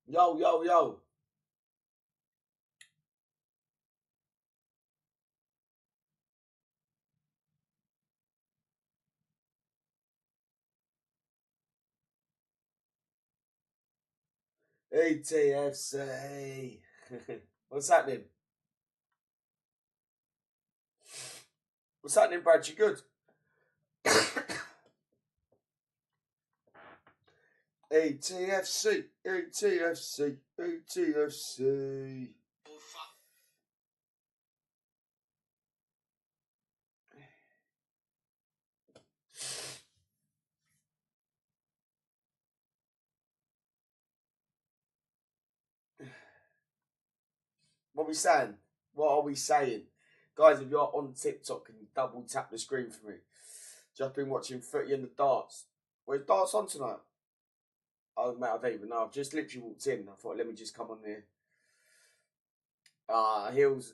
Yo, yo, yo. ETFC. What's happening? What's happening, Brad? You good? ETFC, ETFC, ETFC. What are we saying? What are we saying? Guys, if you're on TikTok, can you double tap the screen for me? Just been watching footy and the darts. Where's darts on tonight? Oh, mate, I don't even know. I've just literally walked in. I thought, let me just come on here. Hills.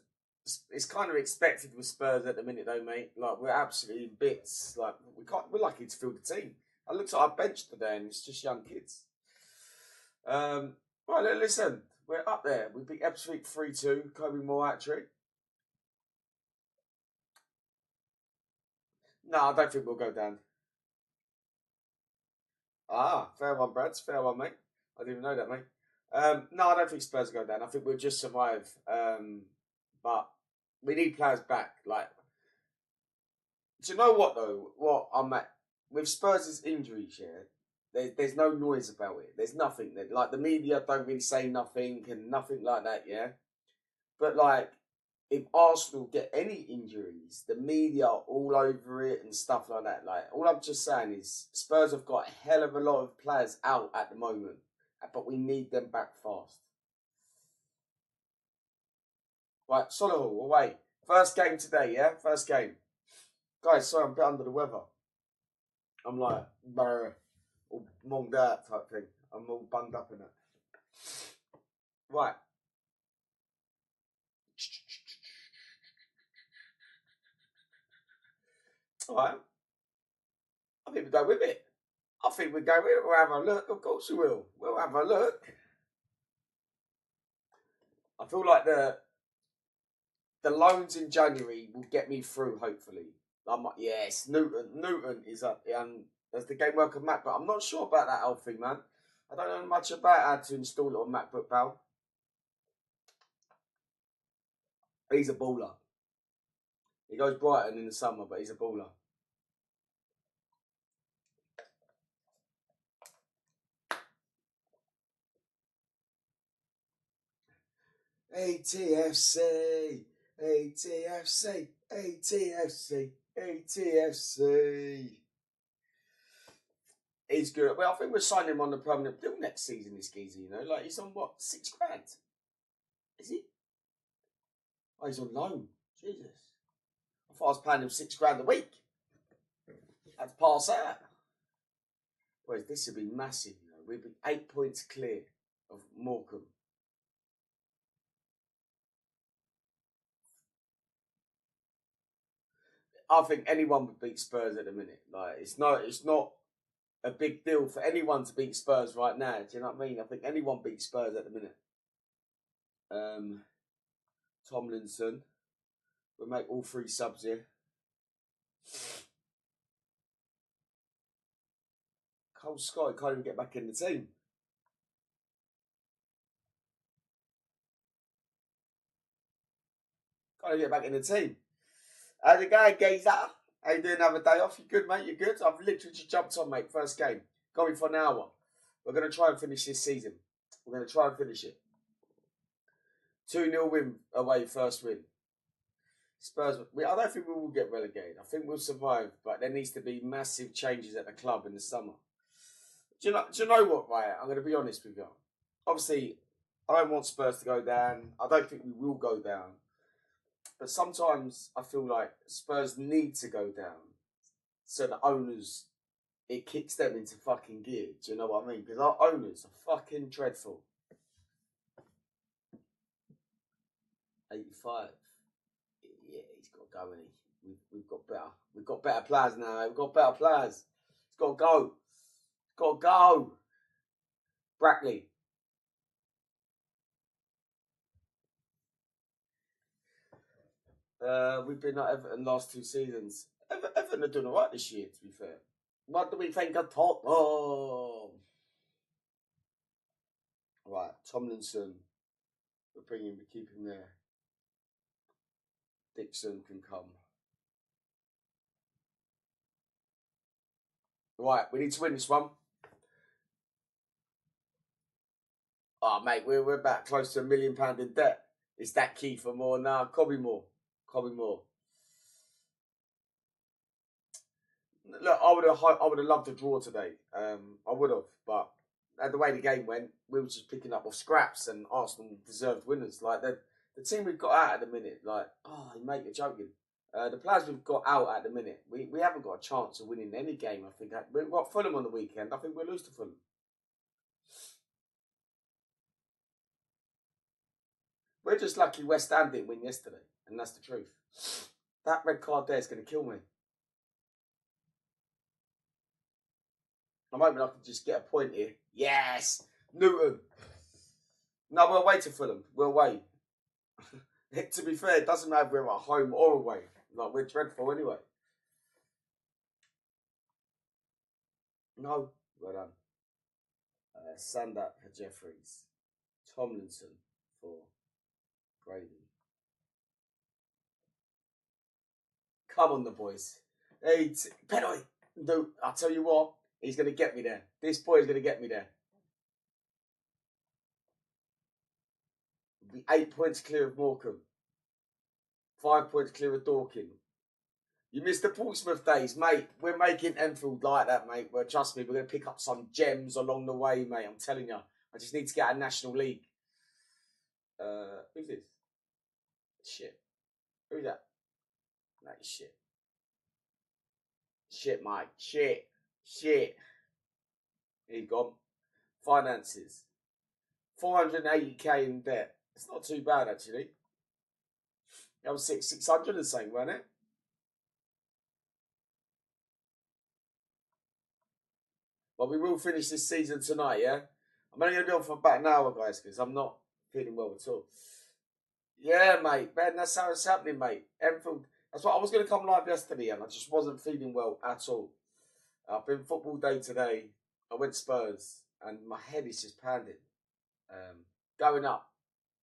It's kind of expected with Spurs at the minute, though, mate. Like we're absolutely in bits. Like we can't. We're lucky to field the team. I looked at our bench today, and it's just young kids. Right, listen. We're up there. We beat Ipswich 3-2. Kobe Moore hat trick. No, I don't think we'll go down. Fair one, Brad. Fair one, mate. I didn't even know that, mate. No, I don't think Spurs will go down. I think we'll just survive. But we need players back. Like, do you know what though? What I'm at with Spurs' injuries, yeah. There's no noise about it. There's nothing. Like the media don't really say nothing and nothing like that, yeah. But like, if Arsenal get any injuries, the media are all over it and stuff like that. Like, all I'm just saying is Spurs have got a hell of a lot of players out at the moment, but we need them back fast. Right, Solihull away. First game today, yeah? First game. Guys, sorry, I'm a bit under the weather. I'm like, brr, all monged out type thing. I'm all bunged up in it. Right. Alright. I think we go with it. I think we go with it. We'll have a look. Of course we will. We'll have a look. I feel like the loans in January will get me through, hopefully. Yes, Newton is up, and there's the game work of Mac, but I'm not sure about that Alfie, man. I don't know much about how to install it on MacBook, pal. He's a baller. He goes Brighton in the summer, but he's a baller. ATFC, ATFC, ATFC, ATFC. He's good. Well, I think we're signing him on the permanent deal next season, this geezer, you know? Like, he's on what, 6 grand? Is he? Oh, he's on loan. Jesus. I thought I was paying him 6 grand a week. That's pass out. Whereas this would be massive, you know. We'd be 8 points clear of Morecambe. I think anyone would beat Spurs at the minute. Like it's not a big deal for anyone to beat Spurs right now. Do you know what I mean? I think anyone beats Spurs at the minute. Tomlinson. We'll make all 3 subs here. Cole Scott can't even get back in the team. Can't even get back in the team. How's it going, geezer? How you doing? Have a day off? You good, mate? You good? I've literally just jumped on, mate. First game. Going for an hour. We're going to try and finish this season. We're going to try and finish it. 2-0 win away, first win. Spurs, I don't think we will get relegated. I think we'll survive, but there needs to be massive changes at the club in the summer. Do you know what, Ryan? I'm going to be honest with you. Obviously, I don't want Spurs to go down. I don't think we will go down. But sometimes I feel like Spurs need to go down so the owners, it kicks them into fucking gear. Do you know what I mean? Because our owners are fucking dreadful. 85. Yeah, he's got to go, hasn't he? We've got better. We've got better players now. We've got better players. It's got to go. It's got to go. Brackley. We've been at Everton last 2 seasons. Everton are doing all right this year, to be fair. What do we think of Tottenham? Right, Tomlinson. We keep him there. Dixon can come. Right, we need to win this one. Oh, mate, we're about close to £1 million in debt. Is that key for more? Nah, could be more. Could be more. Look, I would have loved a draw today. I would have, but the way the game went, we were just picking up off scraps, and Arsenal deserved winners. Like the team we've got out at the minute, like, oh, mate, you're joking. The players we've got out at the minute, we haven't got a chance of winning any game. I think we've got Fulham on the weekend. I think we'll lose to Fulham. We're just lucky West Ham didn't win yesterday, and that's the truth. That red card there is going to kill me. I'm hoping I can just get a point here. Yes! Newton! No, we'll wait to Fulham. We'll wait. To be fair, it doesn't matter if we're at home or away. Like, we're dreadful anyway. No. Well done. Sandak for Jeffries. Tomlinson for Brady. Come on, the boys. Hey, penalty. No, I'll tell you what. He's going to get me there. This boy is going to get me there. We'll be 8 points clear of Morecambe. 5 points clear of Dorking. You missed the Portsmouth days, mate. We're making Enfield like that, mate. Well, trust me, we're going to pick up some gems along the way, mate. I'm telling you. I just need to get a National League. Who's this? Shit. Who's that? That is shit. Shit, mate. Shit. Shit. He's gone. Finances. 480k in debt. It's not too bad, actually. That was 600 and something, wasn't it? But we will finish this season tonight, yeah? I'm only going to be on for about an hour, guys, because I'm not feeling well at all. Yeah, mate. Ben, that's how it's happening, mate. Enfield. That's what I was going to come live yesterday, and I just wasn't feeling well at all. I've been football day today. I went Spurs, and my head is just pounding. Going up.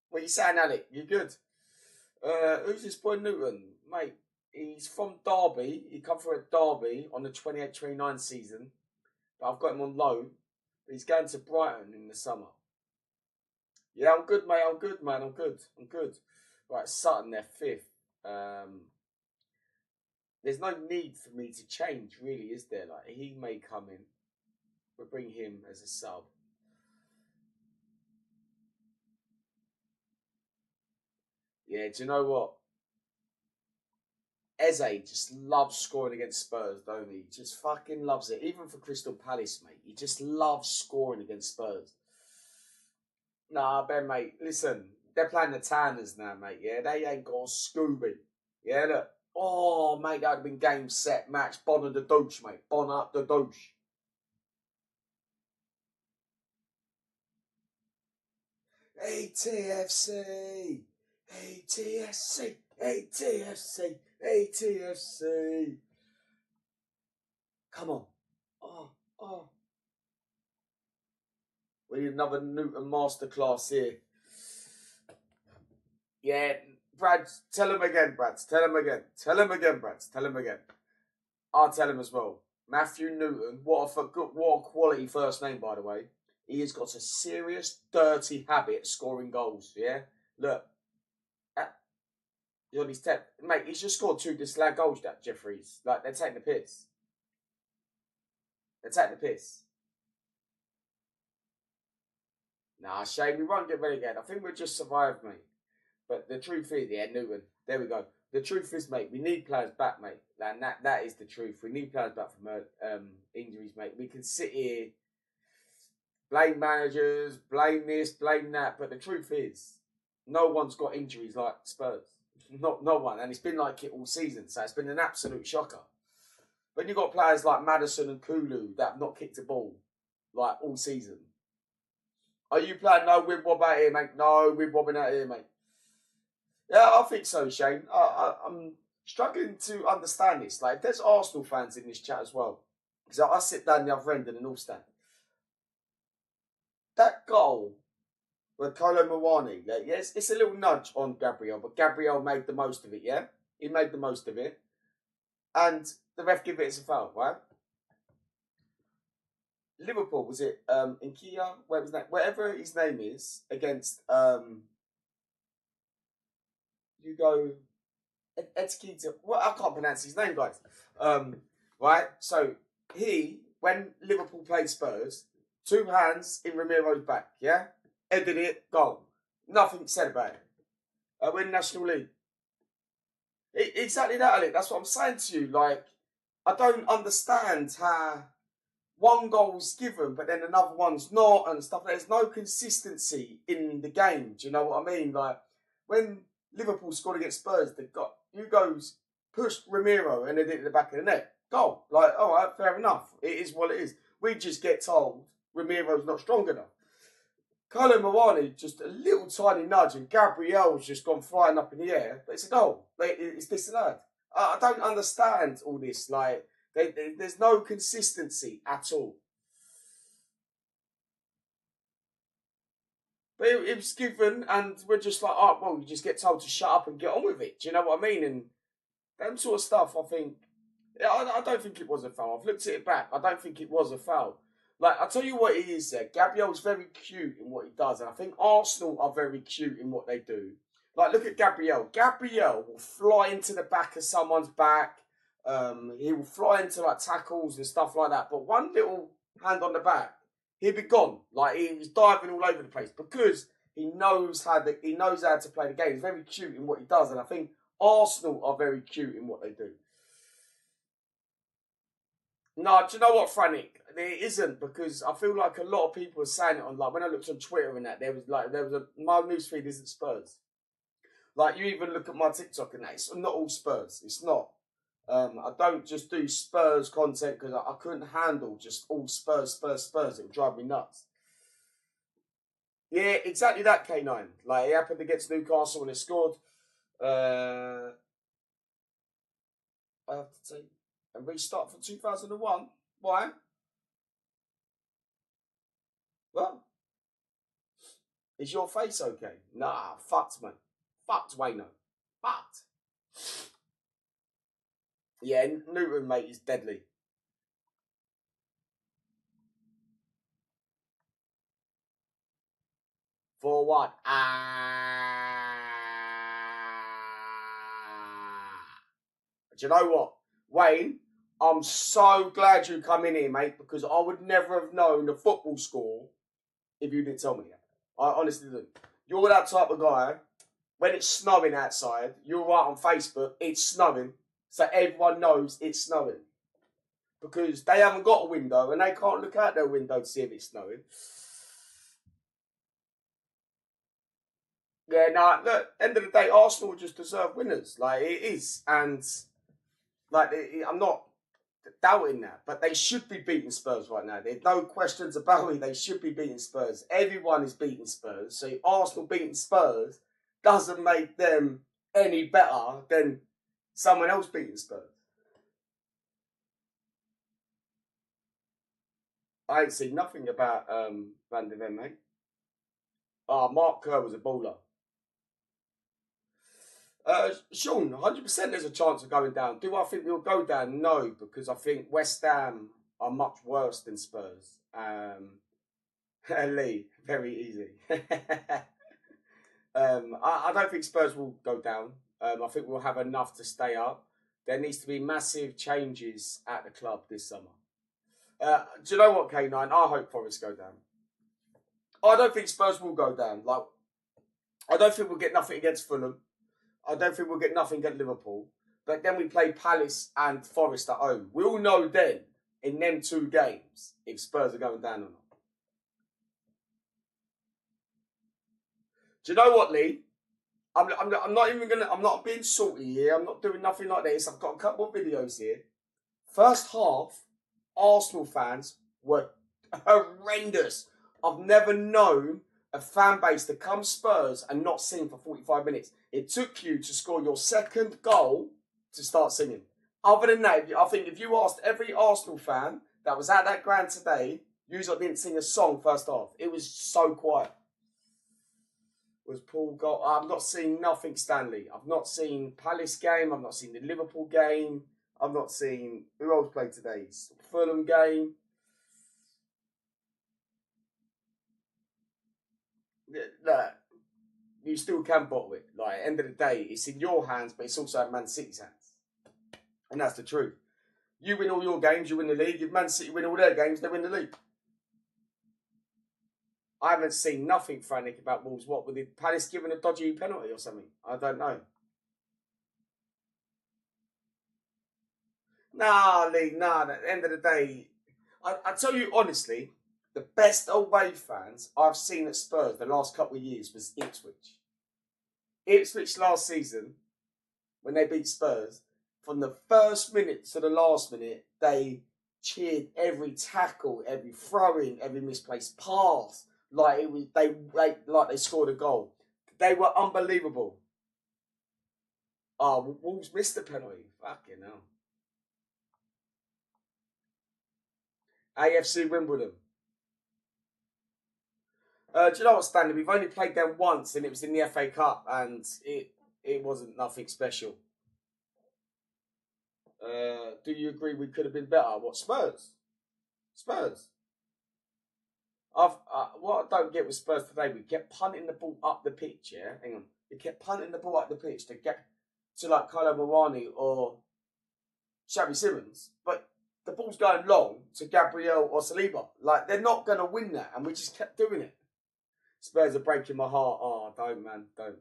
What are you saying, Alec? You good? Who's this boy Newton? Mate, he's from Derby. He come through at Derby on the 28-29 season. But I've got him on loan. But he's going to Brighton in the summer. Yeah, I'm good, mate. I'm good, man. I'm good. I'm good. Right, Sutton, they're 5th. There's no need for me to change, really, is there? Like, he may come in. We'll bring him as a sub. Yeah, do you know what? Eze just loves scoring against Spurs, don't he? He just fucking loves it. Even for Crystal Palace, mate. He just loves scoring against Spurs. Nah, Ben, mate, listen. They're playing the Tanners now, mate, yeah? They ain't got Scooby. Yeah, look. Oh, mate, that would have been game, set, match. Bon and the douche, mate. Bon up the douche. ATFC! ATFC! ATFC! ATFC! Come on. Oh. We need another Newton masterclass here. Yeah, Brad, tell him again, Brad. Tell him again. Tell him again, Brad. Tell him again. I'll tell him as well. Matthew Newton, what a quality first name, by the way. He has got a serious, dirty habit of scoring goals, yeah? Look. He's on his 10th. Mate, he's just scored 2 disallowed goals, that Jeffries. Like, they're taking the piss. They're taking the piss. Nah, shame. We won't get relegated. I think we'll just survive, mate. But the truth is, yeah, Newton. There we go. The truth is, mate, we need players back, mate. And that is the truth. We need players back from injuries, mate. We can sit here, blame managers, blame this, blame that. But the truth is, no one's got injuries like Spurs. No one. And it's been like it all season. So it's been an absolute shocker. When you've got players like Maddison and Kulu that have not kicked a ball, like, all season. Are you playing? No, we're wobbing out here, mate. No, we're wobbing out here, mate. Yeah, I think so, Shane. I'm struggling to understand this. Like, there's Arsenal fans in this chat as well. Because I sit down the other end and all stand. That goal with Kolo Muani, like, yes, it's a little nudge on Gabriel, but Gabriel made the most of it, yeah? He made the most of it. And the ref gave it as a foul, right? Liverpool, was it Inkia? Where was that? Whatever his name is, against you go Etikita. Well, I can't pronounce his name, guys. Right? So when Liverpool played Spurs, 2 hands in Ramiro's back, yeah? Headed it, goal. Nothing said about it. Win National League. Exactly that, Alec. That's what I'm saying to you. Like, I don't understand how one goal's given, but then another one's not, and stuff. There's no consistency in the game. Do you know what I mean? Like, when Liverpool scored against Spurs, they got Hugo's pushed Ramiro and they did it at the back of the net. Goal. Like, all right, fair enough. It is what it is. We just get told Ramiro's not strong enough. Kolo Muani, just a little tiny nudge, and Gabriel's just gone flying up in the air. But it's a goal. Like, it's this and that. I don't understand all this. Like, there's no consistency at all. But it was given, and we're just like, oh, well, you just get told to shut up and get on with it. Do you know what I mean? And them sort of stuff, I think, I don't think it was a foul. I've looked at it back. I don't think it was a foul. Like, I'll tell you what it is there. Gabriel's very cute in what he does, and I think Arsenal are very cute in what they do. Like, look at Gabriel. Gabriel will fly into the back of someone's back. He will fly into, like, tackles and stuff like that. But one little hand on the back, he'd be gone. Like, he was diving all over the place because he knows how to play the game. He's very cute in what he does, and I think Arsenal are very cute in what they do. No, do you know what, Frantic? It isn't, because I feel like a lot of people are saying it on, like, when I looked on Twitter and that, my newsfeed isn't Spurs. Like, you even look at my TikTok and that, it's not all Spurs. It's not. I don't just do Spurs content because I couldn't handle just all Spurs. It would drive me nuts. Yeah, exactly that, K9. Like, it happened against Newcastle and it scored. I have to take a restart for 2001. Why? Well, is your face okay? Nah, fucked, mate. Fucked, Wayno. Fucked. Yeah, Newton, mate, is deadly. For what? Do you know what? Wayne, I'm so glad you come in here, mate, because I would never have known the football score if you didn't tell me that. I honestly didn't. You're that type of guy, when it's snowing outside, you'll write on Facebook, it's snowing, so everyone knows it's snowing. Because they haven't got a window and they can't look out their window to see if it's snowing. Yeah, no, look, end of the day, Arsenal just deserve winners. Like, it is. And, like, I'm not doubting that, but they should be beating Spurs right now. There's no questions about it. They should be beating Spurs. Everyone is beating Spurs. So Arsenal beating Spurs doesn't make them any better than someone else beating Spurs. I ain't seen nothing about Van de Ven, mate. Mark Kerr was a baller. Sean, 100% there's a chance of going down. Do I think we'll go down? No, because I think West Ham are much worse than Spurs. Lee, very easy. I don't think Spurs will go down. I think we'll have enough to stay up. There needs to be massive changes at the club this summer. Do you know what, K9? I hope Forest go down. I don't think Spurs will go down. Like, I don't think we'll get nothing against Fulham. I don't think we'll get nothing against Liverpool. But then we play Palace and Forest at home. We'll know then, in them 2 games, if Spurs are going down or not. Do you know what, Lee? I'm not even gonna. I'm not being salty here. I'm not doing nothing like this. I've got a couple of videos here. First half, Arsenal fans were horrendous. I've never known a fan base to come Spurs and not sing for 45 minutes. It took you to score your second goal to start singing. Other than that, I think if you asked every Arsenal fan that was at that ground today, you didn't sing a song first half. It was so quiet. Was Paul goal? I've not seen nothing, Stanley. I've not seen Palace game. I've not seen the Liverpool game. I've not seen who else played today. Fulham game. Look, you still can bottle it. Like, at the end of the day, it's in your hands, but it's also in Man City's hands. And that's the truth. You win all your games, you win the league. If Man City win all their games, they win the league. I haven't seen nothing frantic about Wolves. What, with the Palace giving a dodgy penalty or something? I don't know. Nah, Lee, nah. At the end of the day, I tell you honestly, the best away fans I've seen at Spurs the last couple of years was Ipswich. Ipswich last season, when they beat Spurs, from the first minute to the last minute, they cheered every tackle, every throw-in, every misplaced pass, like it was they scored a goal. They were unbelievable. Oh, Wolves missed the penalty. Fucking hell. AFC Wimbledon. Do you know what, Stanley? We've only played them once, and it was in the FA Cup, and it wasn't nothing special. Do you agree we could have been better? What, Spurs? Spurs. What I don't get with Spurs today, we kept punting the ball up the pitch, yeah? Hang on. We kept punting the ball up the pitch to get to like Kylo Mawani or Xavi Simons, but the ball's going long to Gabriel or Saliba. Like, they're not going to win that, and we just kept doing it. Spurs are breaking my heart. Oh, don't, man, don't.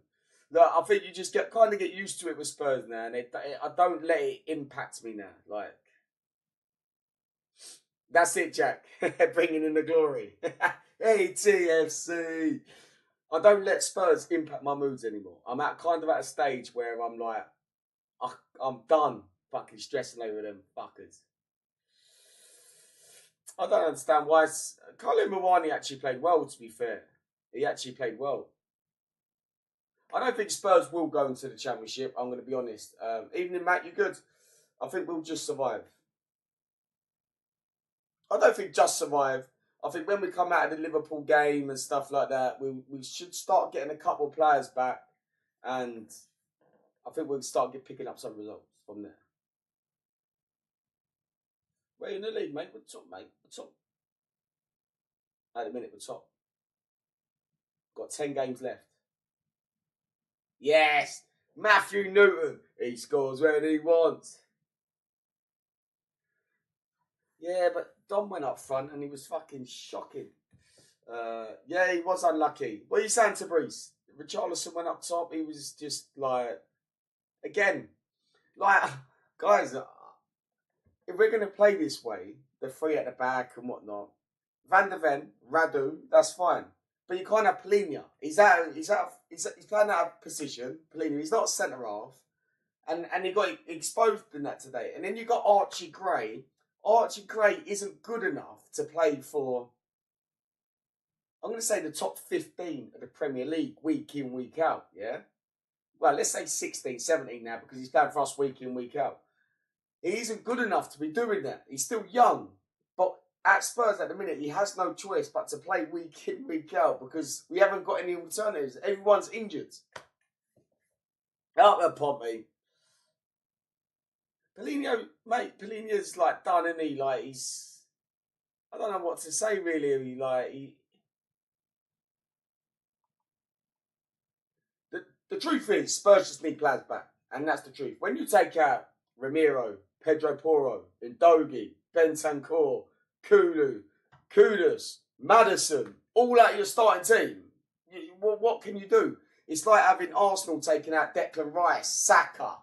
Look, I think you just kind of get used to it with Spurs now, and I don't let it impact me now. Like, that's it, Jack. Bringing in the glory. Hey, TFC. I don't let Spurs impact my moods anymore. I'm at a stage where I'm like, I'm done fucking stressing over them fuckers. I don't understand why. Kylo Mawani actually played well, to be fair. He actually played well. I don't think Spurs will go into the Championship, I'm going to be honest. Evening, Matt, you good? I think we'll just survive. I don't think just survive. I think when we come out of the Liverpool game and stuff like that, we should start getting a couple of players back. And I think we'll start picking up some results from there. We're in the league, mate. We're top, mate. We're top. At the minute, we're top. Got 10 games left. Yes! Matthew Newton. He scores when he wants. Yeah, but Dom went up front and he was fucking shocking. Yeah, he was unlucky. What are you saying, Tabrice? Richarlison went up top. He was just like... Again, like, guys, if we're going to play this way, the three at the back and whatnot, Van der Ven, Radu, that's fine. But you can't have Polina. He's playing out of position. Polina, he's not a centre half. And he got exposed in that today. And then you got Archie Gray. Archie Gray isn't good enough to play for, I'm going to say, the top 15 of the Premier League week in, week out, yeah? Well, let's say 16, 17 now, because he's playing for us week in, week out. He isn't good enough to be doing that. He's still young. But at Spurs at the minute, he has no choice but to play week in, week out, because we haven't got any alternatives. Everyone's injured. Out there, Pompey. Polino, mate, Polino's like done, isn't he? Like, he's... I don't know what to say, really. The truth is, Spurs just need players back. And that's the truth. When you take out Ramiro, Pedro Porro, Ndogi, Bentancur, Kulu, Kudus, Maddison, all out of your starting team, what can you do? It's like having Arsenal taking out Declan Rice, Saka,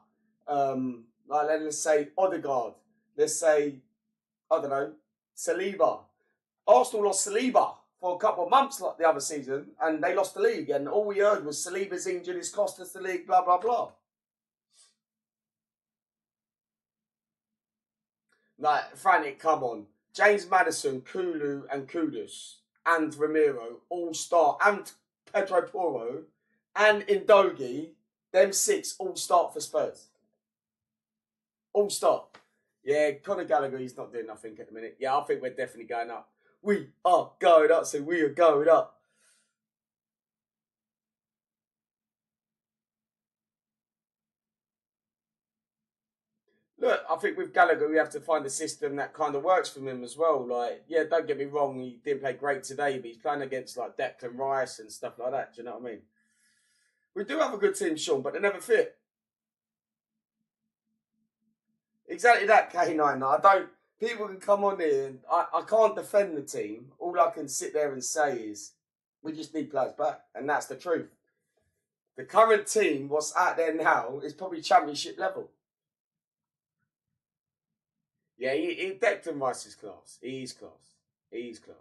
let's say Odegaard, let's say, I don't know, Saliba. Arsenal lost Saliba for a couple of months like the other season, and they lost the league, and all we heard was Saliba's injured, it's cost us the league, blah, blah, blah. Like, frantic, come on. James Maddison, Kulu and Kudus and Ramiro all start, and Pedro Porro, and Indogi, them 6 all start for Spurs. All start. Yeah, Conor Gallagher, he's not doing nothing at the minute. Yeah, I think we're definitely going up. We are going up, so we are going up. Look, I think with Gallagher, we have to find a system that kind of works for him as well. Like, yeah, don't get me wrong, he didn't play great today, but he's playing against like Declan Rice and stuff like that. Do you know what I mean? We do have a good team, Sean, but they never fit. Exactly that, K9. I don't. People can come on here and I can't defend the team. All I can sit there and say is we just need players back, and that's the truth. The current team, what's out there now, is probably championship level. Yeah, Declan Rice is class. He's class. He's class.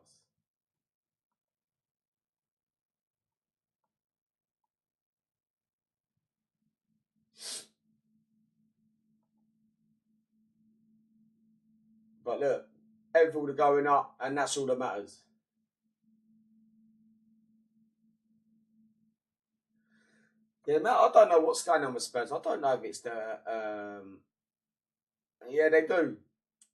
But look, Enfield are going up, and that's all that matters. Yeah, man, I don't know what's going on with Spurs. I don't know if it's the. Yeah, they do.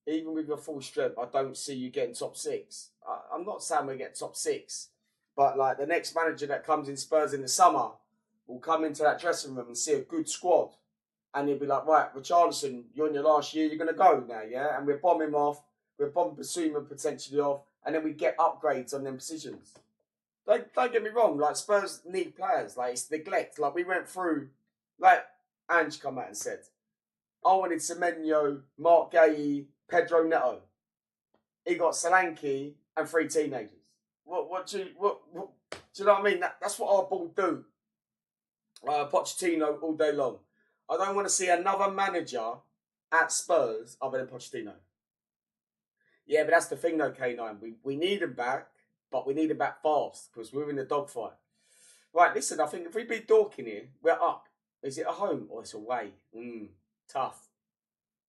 Even with your full strength, I don't see you getting top 6. I'm not saying we get top 6, but like the next manager that comes in Spurs in the summer will come into that dressing room and see a good squad, and he'll be like, right, Richarlison, you're in your last year, you're gonna go now, yeah, and we're bombing him off, we're bombing Basuma potentially off, and then we get upgrades on them positions. Don't get me wrong, like Spurs need players, like it's neglect. Like we went through, like Ange come out and said, I wanted Semenyo, Mark Gay, Pedro Neto. He got Solanke and 3 teenagers. What do you know what I mean? That's what our ball do. Pochettino all day long. I don't want to see another manager at Spurs other than Pochettino. Yeah, but that's the thing though, K9. We need him back, but we need him back fast because we're in the dogfight. Right, listen, I think if we beat Dorking here, we're up. Is it at home or it's away? Tough.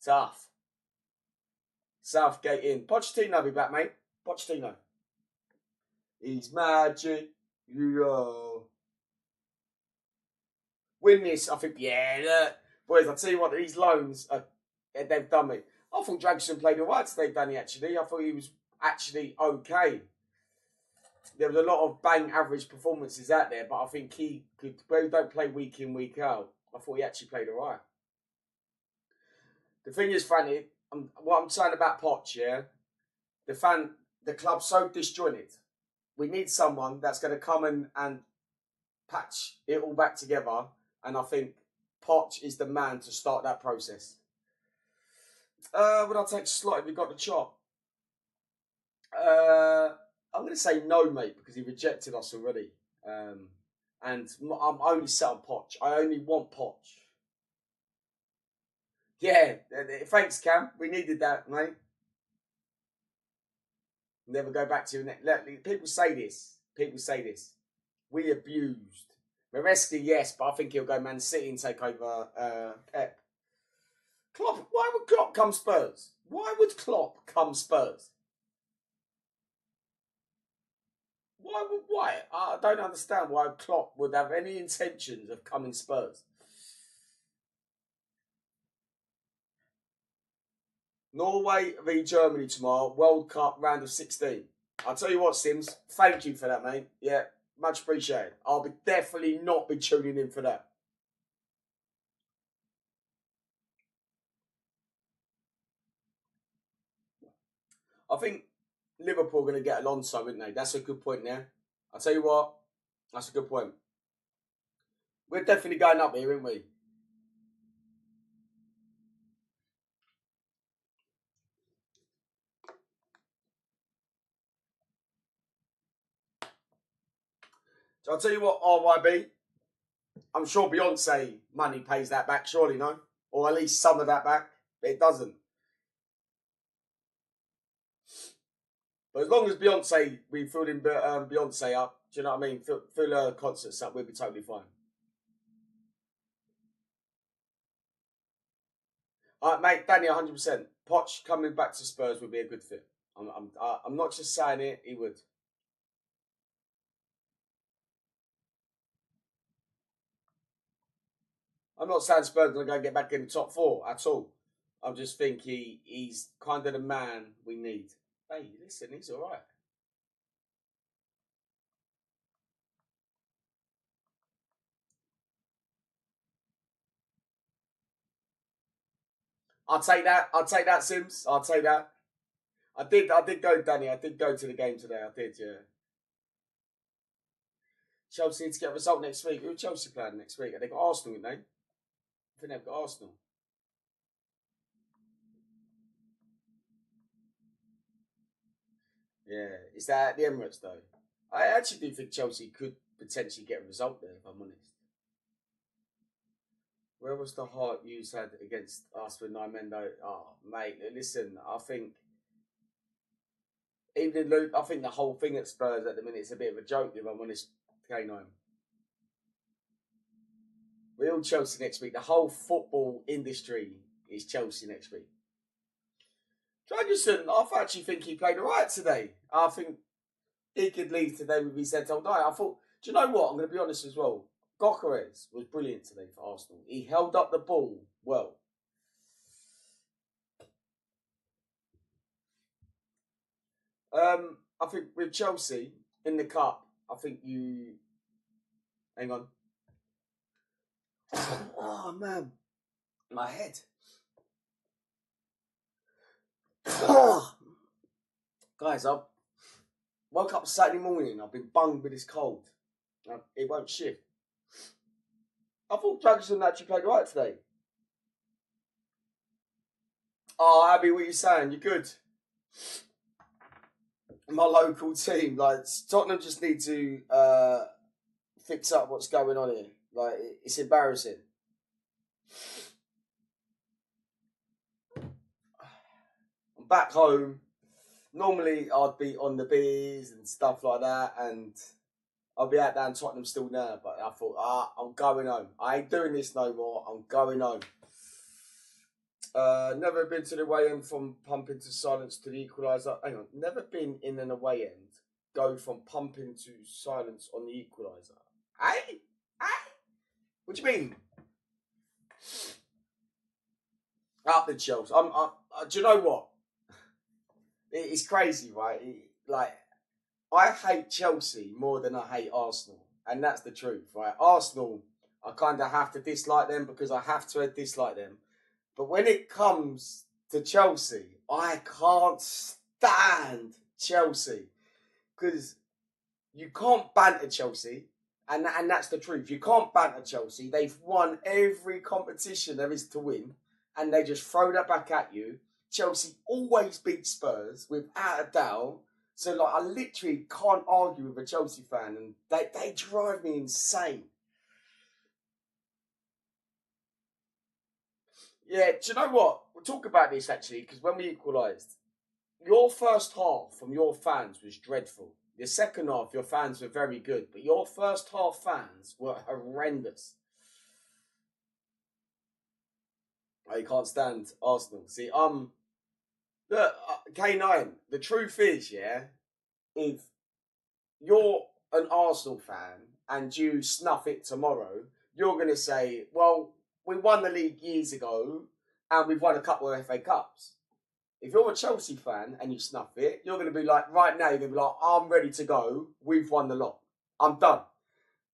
Tough. Southgate in. Pochettino be back, mate. Pochettino. He's magic. Yo. Win this, I think, yeah, look. Boys, I'll tell you what, these loans, they've done me. I thought Dragson played all right today, Danny, actually. I thought he was actually okay. There was a lot of bang average performances out there, but I think he could, where he don't play week in, week out, I thought he actually played all right. The thing is, Franny, what I'm saying about Poch, yeah, the club's so disjointed. We need someone that's going to come and patch it all back together, and I think Poch is the man to start that process. Would I take Slot if he got the chop? I'm going to say no, mate, because he rejected us already. And I'm only set on Poch. I only want Poch. Yeah, thanks, Cam. We needed that, mate. Never go back to it. People say this. People say this. We abused. Maresca, yes, but I think he'll go Man City and take over Pep. Klopp, why would Klopp come Spurs? Why would Klopp come Spurs? Why? I don't understand why Klopp would have any intentions of coming Spurs. Norway v Germany tomorrow, World Cup round of 16. I'll tell you what, Sims, thank you for that, mate. Yeah, much appreciated. I'll be definitely not be tuning in for that. I think Liverpool are going to get Alonso, aren't they? That's a good point there. I'll tell you what, that's a good point. We're definitely going up here, aren't we? So I'll tell you what, RYB, I'm sure Beyonce money pays that back, surely, no? Or at least some of that back. But it doesn't. But as long as Beyonce, we filled in Beyonce up, do you know what I mean? Fill her concerts up, we'll be totally fine. Mate, Danny, 100%. Poch coming back to Spurs would be a good fit. I'm not just saying it, he would. I'm not saying Spurs are going to get back in the top 4 at all. I just think he's kind of the man we need. Hey, listen, he's all right. I'll take that. I'll take that, Sims. I'll take that. I did go, Danny. I did go to the game today. I did, yeah. Chelsea need to get a result next week. Who are Chelsea playing next week? They got Arsenal, haven't they? I think they've got Arsenal. Yeah. Is that at the Emirates, though? I actually do think Chelsea could potentially get a result there, if I'm honest. Where was the heart you had against us with 9 men, though? Oh, mate, listen, I think even Luke, I think the whole thing at Spurs at the minute is a bit of a joke, if I'm honest, K9. We're all Chelsea next week. The whole football industry is Chelsea next week. Draguson, I actually think he played all right today. I think he could leave today with his head held high. I thought, do you know what? I'm going to be honest as well. Gokeres was brilliant today for Arsenal. He held up the ball well. I think with Chelsea in the cup, I think you. Hang on. Oh man, my head. Guys, I woke up Saturday morning. I've been bunged with this cold. It won't shift. I thought Draguson actually played right today. Oh, Abby, what are you saying? You're good. My local team, like Tottenham, just need to fix up what's going on here. Like it's embarrassing. I'm back home. Normally, I'd be on the beers and stuff like that, and I'll be out down Tottenham still now. But I thought, I'm going home. I ain't doing this no more. I'm going home. Never been to the away end from pumping to silence to the equaliser. Hang on, never been in an away end. Go from pumping to silence on the equaliser. Hey, what do you mean? Up the Chelsea. Do you know what? It's crazy, right? I hate Chelsea more than I hate Arsenal, and that's the truth, right? Arsenal, I kind of have to dislike them because I have to dislike them. But when it comes to Chelsea, I can't stand Chelsea because you can't banter Chelsea, and that's the truth. You can't banter Chelsea. They've won every competition there is to win, and they just throw that back at you. Chelsea always beat Spurs without a doubt. So like, I literally can't argue with a Chelsea fan, and they drive me insane. Yeah, do you know what? We'll talk about this actually, because when we equalised, your first half from your fans was dreadful. The second half, your fans were very good, but your first half fans were horrendous. I can't stand Arsenal. See, look, K9, the truth is, yeah, if you're an Arsenal fan and you snuff it tomorrow, you're going to say, well, we won the league years ago and we've won a couple of FA Cups. If you're a Chelsea fan and you snuff it, you're going to be like, right now, you're going to be like, I'm ready to go. We've won the lot. I'm done.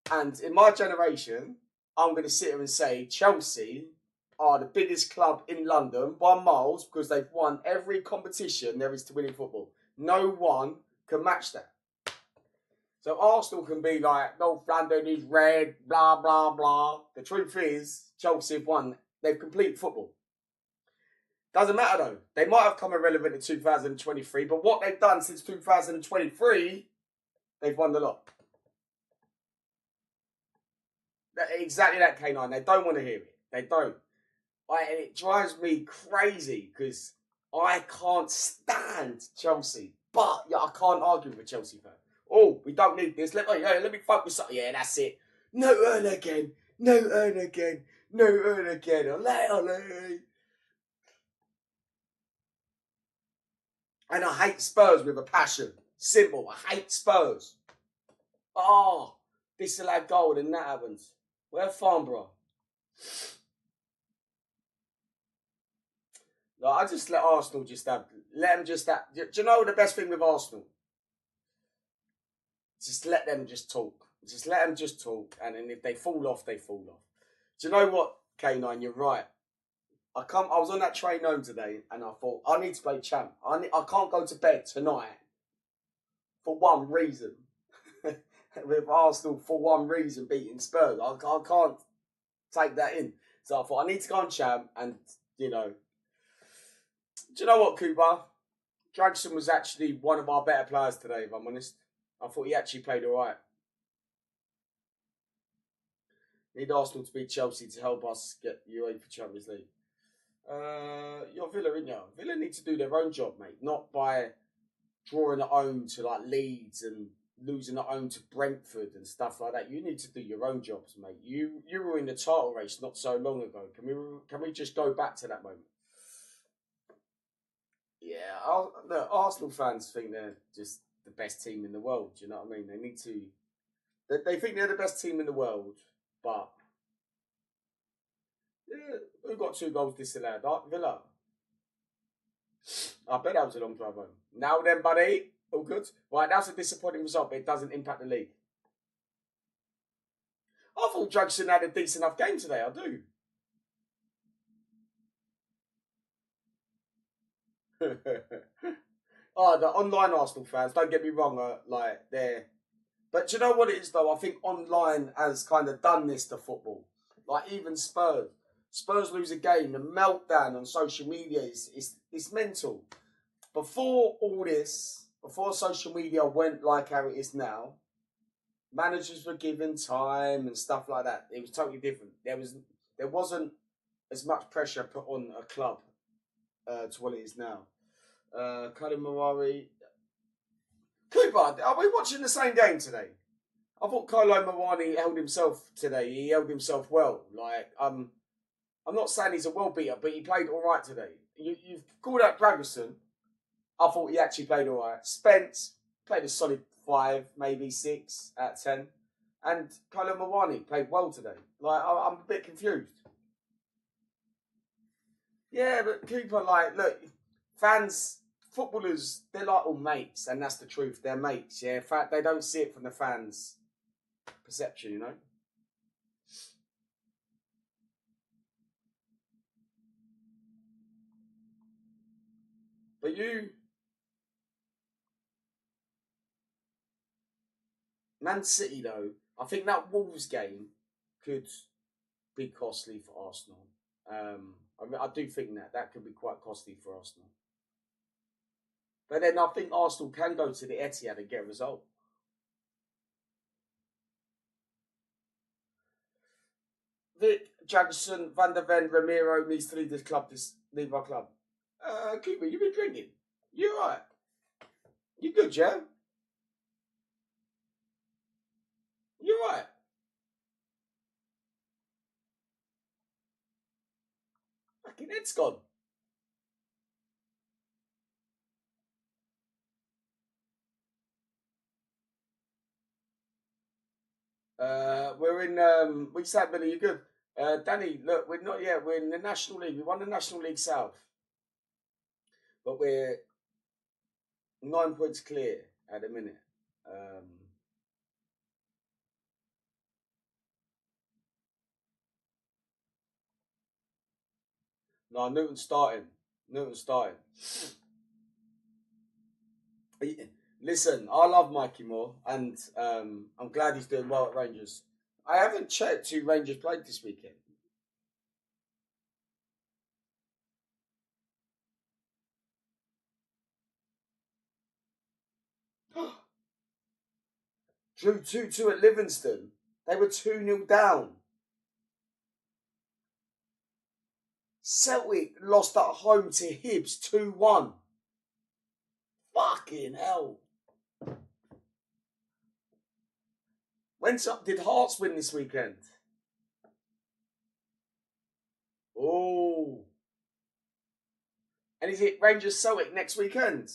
And in my generation, I'm going to sit here and say Chelsea are the biggest club in London by miles because they've won every competition there is to win in football. No one can match that. So Arsenal can be like, North London is red, blah, blah, blah. The truth is, Chelsea have won. They've completed football. Doesn't matter though. They might have come irrelevant in 2023, but what they've done since 2023, they've won the lot. Exactly that, K9. They don't want to hear it. They don't. And it drives me crazy because I can't stand Chelsea. But yeah, I can't argue with a Chelsea fan. Oh, we don't need this. Let me focus on. Yeah, that's it. No earn again. No earn again. No earn again. Ole. And I hate Spurs with a passion. Simple. I hate Spurs. Oh, disallowed goal and that happens. Where Farnborough? Like, I just let Arsenal just have, let them just have. Do you know the best thing with Arsenal? Just let them just talk. Just let them just talk, and then if they fall off, they fall off. Do you know what, K9? You're right. I was on that train home today, and I thought I need to play champ. I can't go to bed tonight for one reason. With Arsenal for one reason beating Spurs, I can't take that in. So I thought I need to go on champ, and you know, do you know what, Cooper? Dragson was actually one of our better players today, if I'm honest. I thought he actually played all right. Need Arsenal to beat Chelsea to help us get UEFA Champions League. You're Villa, isn't you? Villa need to do their own job, mate. Not by drawing at home to like Leeds and losing at home to Brentford and stuff like that. You need to do your own jobs, mate. You were in the title race not so long ago. Can we just go back to that moment? Yeah, look, Arsenal fans think they're just the best team in the world. Do you know what I mean? They need to. They think they're the best team in the world, but yeah, who got 2 goals disallowed? Villa. I bet that was a long drive home. Now then, buddy. All good. Right, that's a disappointing result, but it doesn't impact the league. I thought Dragson had a decent enough game today. I do. Oh, the online Arsenal fans, don't get me wrong, they're. But do you know what it is, though? I think online has kind of done this to football. Like, even Spurs. Spurs lose a game, the meltdown on social media is mental. Before all this, before social media went like how it is now, managers were given time and stuff like that. It was totally different. There wasn't as much pressure put on a club to what it is now. Colin Murray. Cooper, are we watching the same game today? I thought Kylo Mawani held himself today. He held himself well. Like, I'm not saying he's a world beater, but he played all right today. You've called out Dragerson. I thought he actually played all right. Spence played a solid 5, maybe 6 out of 10. And Kylo Mawani played well today. Like, I'm a bit confused. Yeah, but Cooper, like, look, fans, footballers, they're like all mates, and that's the truth. They're mates, yeah. In fact, they don't see it from the fans' perception, you know. But Man City, though, I think that Wolves game could be costly for Arsenal. I do think that could be quite costly for Arsenal. But then I think Arsenal can go to the Etihad and get a result. Vic, Jackson, Van der Ven, Ramiro needs to leave this club. Leave our club. Cooper, you been drinking? You right? You good, yeah? You right? Fucking head's gone. We're in. We said, Billy, you good? Danny, look, we're not yet. We're in the National League. We won the National League South, but we're 9 points clear at the minute. No, Newton's starting. Newton's starting. Listen, I love Mikey Moore, and I'm glad he's doing well at Rangers. I haven't checked who Rangers played this weekend. Drew 2-2 at Livingston. They were 2-0 down. Celtic lost at home to Hibs 2-1. Fucking hell. Did Hearts win this weekend? Oh. And is it Rangers Celtic next weekend?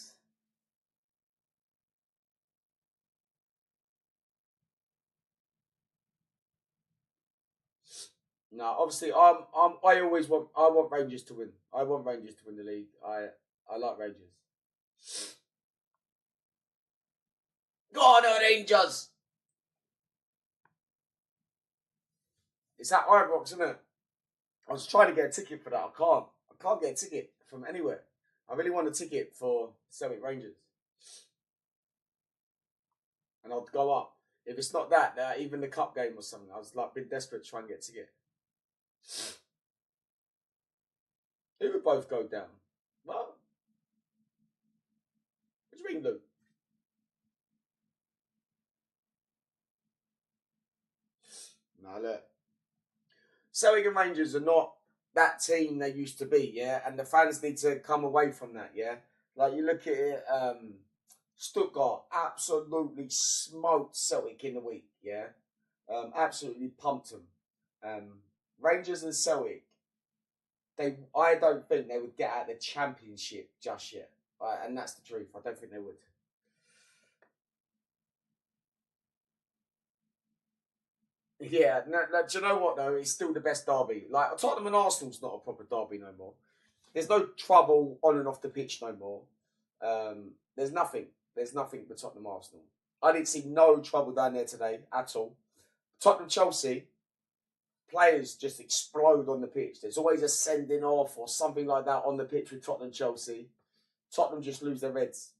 No, obviously, I want Rangers to win. I want Rangers to win the league. I like Rangers. Go on, Rangers! It's at Ibrox, isn't it? I was trying to get a ticket for that. I can't. I can't get a ticket from anywhere. I really want a ticket for Celtic Rangers, and I'd go up. If it's not that, even the cup game or something, I was like been desperate to try and get a ticket. Who would both go down? Well, what do you mean, Luke? No, look. Celtic and Rangers are not that team they used to be, yeah? And the fans need to come away from that, yeah? Like, you look at it, Stuttgart absolutely smoked Celtic in the week, yeah? Absolutely pumped them. Rangers and Celtic, I don't think they would get out of the championship just yet. And that's the truth. I don't think they would. Yeah, no, do you know what though? It's still the best derby. Like Tottenham and Arsenal's not a proper derby no more. There's no trouble on and off the pitch no more. There's nothing. There's nothing for Tottenham Arsenal. I didn't see no trouble down there today at all. Tottenham Chelsea players just explode on the pitch. There's always a sending off or something like that on the pitch with Tottenham Chelsea. Tottenham just lose their heads.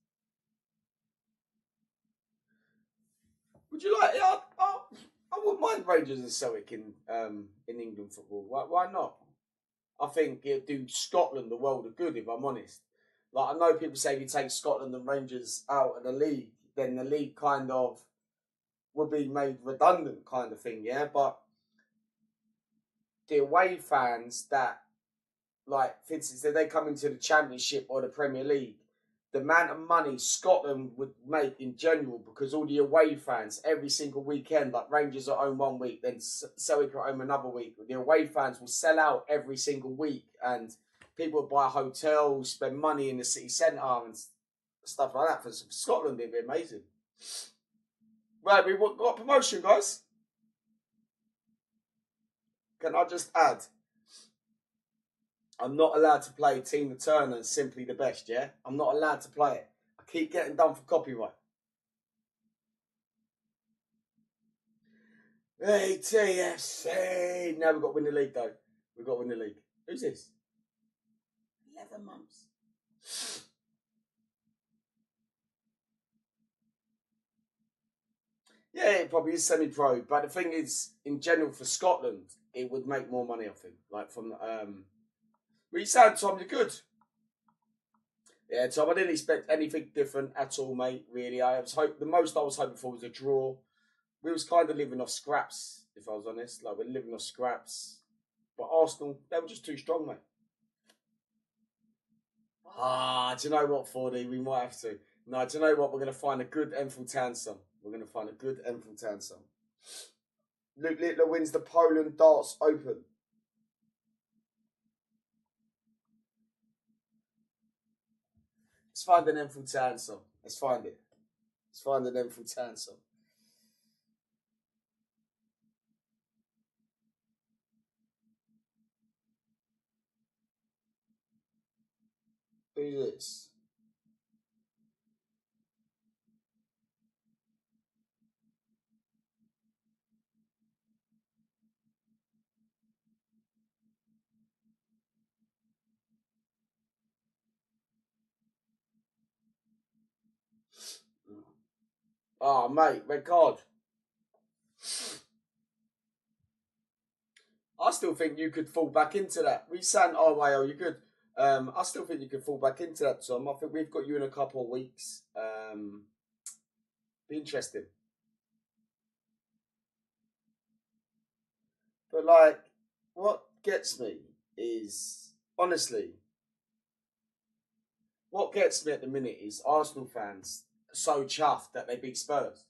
Would you like? I wouldn't mind Rangers and Celtic in England football. Why not? I think it'd do Scotland the world of good, if I'm honest. Like I know people say if you take Scotland and Rangers out of the league, then the league kind of would be made redundant, kind of thing. Yeah, but the away fans that, like, for instance, if they come into the Championship or the Premier League, the amount of money Scotland would make in general, because all the away fans every single weekend, like Rangers are home one week, then Celtic are home another week. The away fans will sell out every single week, and people will buy hotels, spend money in the city centre and stuff like that. For Scotland, it'd be amazing. Right, we've got promotion, guys. Can I just add? I'm not allowed to play Tina Turner and Simply the Best, yeah? I'm not allowed to play it. I keep getting done for copyright. Hey, TFC! No, we've got to win the league, though. We've got to win the league. Who's this? 11 months. Yeah, it probably is semi-pro. But the thing is, in general, for Scotland, it would make more money off him. Like, from... Well, you sound, Tom, you're good. Yeah, Tom, I didn't expect anything different at all, mate, really. The most I was hoping for was a draw. We was kind of living off scraps, if I was honest. Like, we're living off scraps. But Arsenal, they were just too strong, mate. Do you know what, 4D? We might have to. No, do you know what? We're going to find a good Enfield Town song. We're going to find a good Enfield Town song. Luke Littler wins the Poland Darts Open. Let's find an Enfield Town song. Let's find it. Let's find an Enfield Town song. Who's this? Oh, mate, red card. I still think you could fall back into that. We sent our way, oh, you could. I still think you could fall back into that, Tom. I think we've got you in a couple of weeks. Be interesting. But, like, what gets me is, honestly, what gets me at the minute is Arsenal fans so chuffed that they beat Spurs.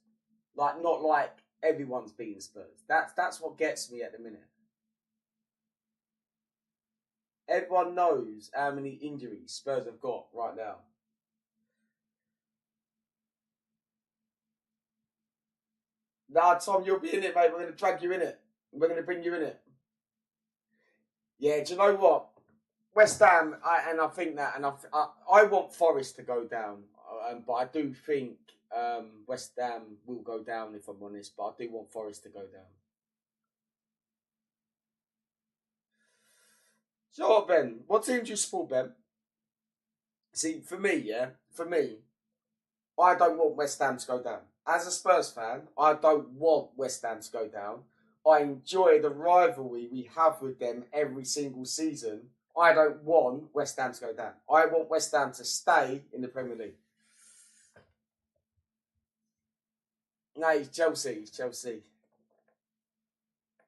Like, not like everyone's beating Spurs. That's what gets me at the minute. Everyone knows how many injuries Spurs have got right now. Nah, Tom, you'll be in it, mate. We're going to drag you in it. We're going to bring you in it. Yeah, do you know what? West Ham, I think that, and I want Forest to go down, but I do think West Ham will go down if I'm honest. But I do want Forest to go down. So what, Ben? What team do you support, Ben? See, for me, I don't want West Ham to go down. As a Spurs fan, I don't want West Ham to go down. I enjoy the rivalry we have with them every single season. I don't want West Ham to go down. I want West Ham to stay in the Premier League. No, it's Chelsea. It's Chelsea.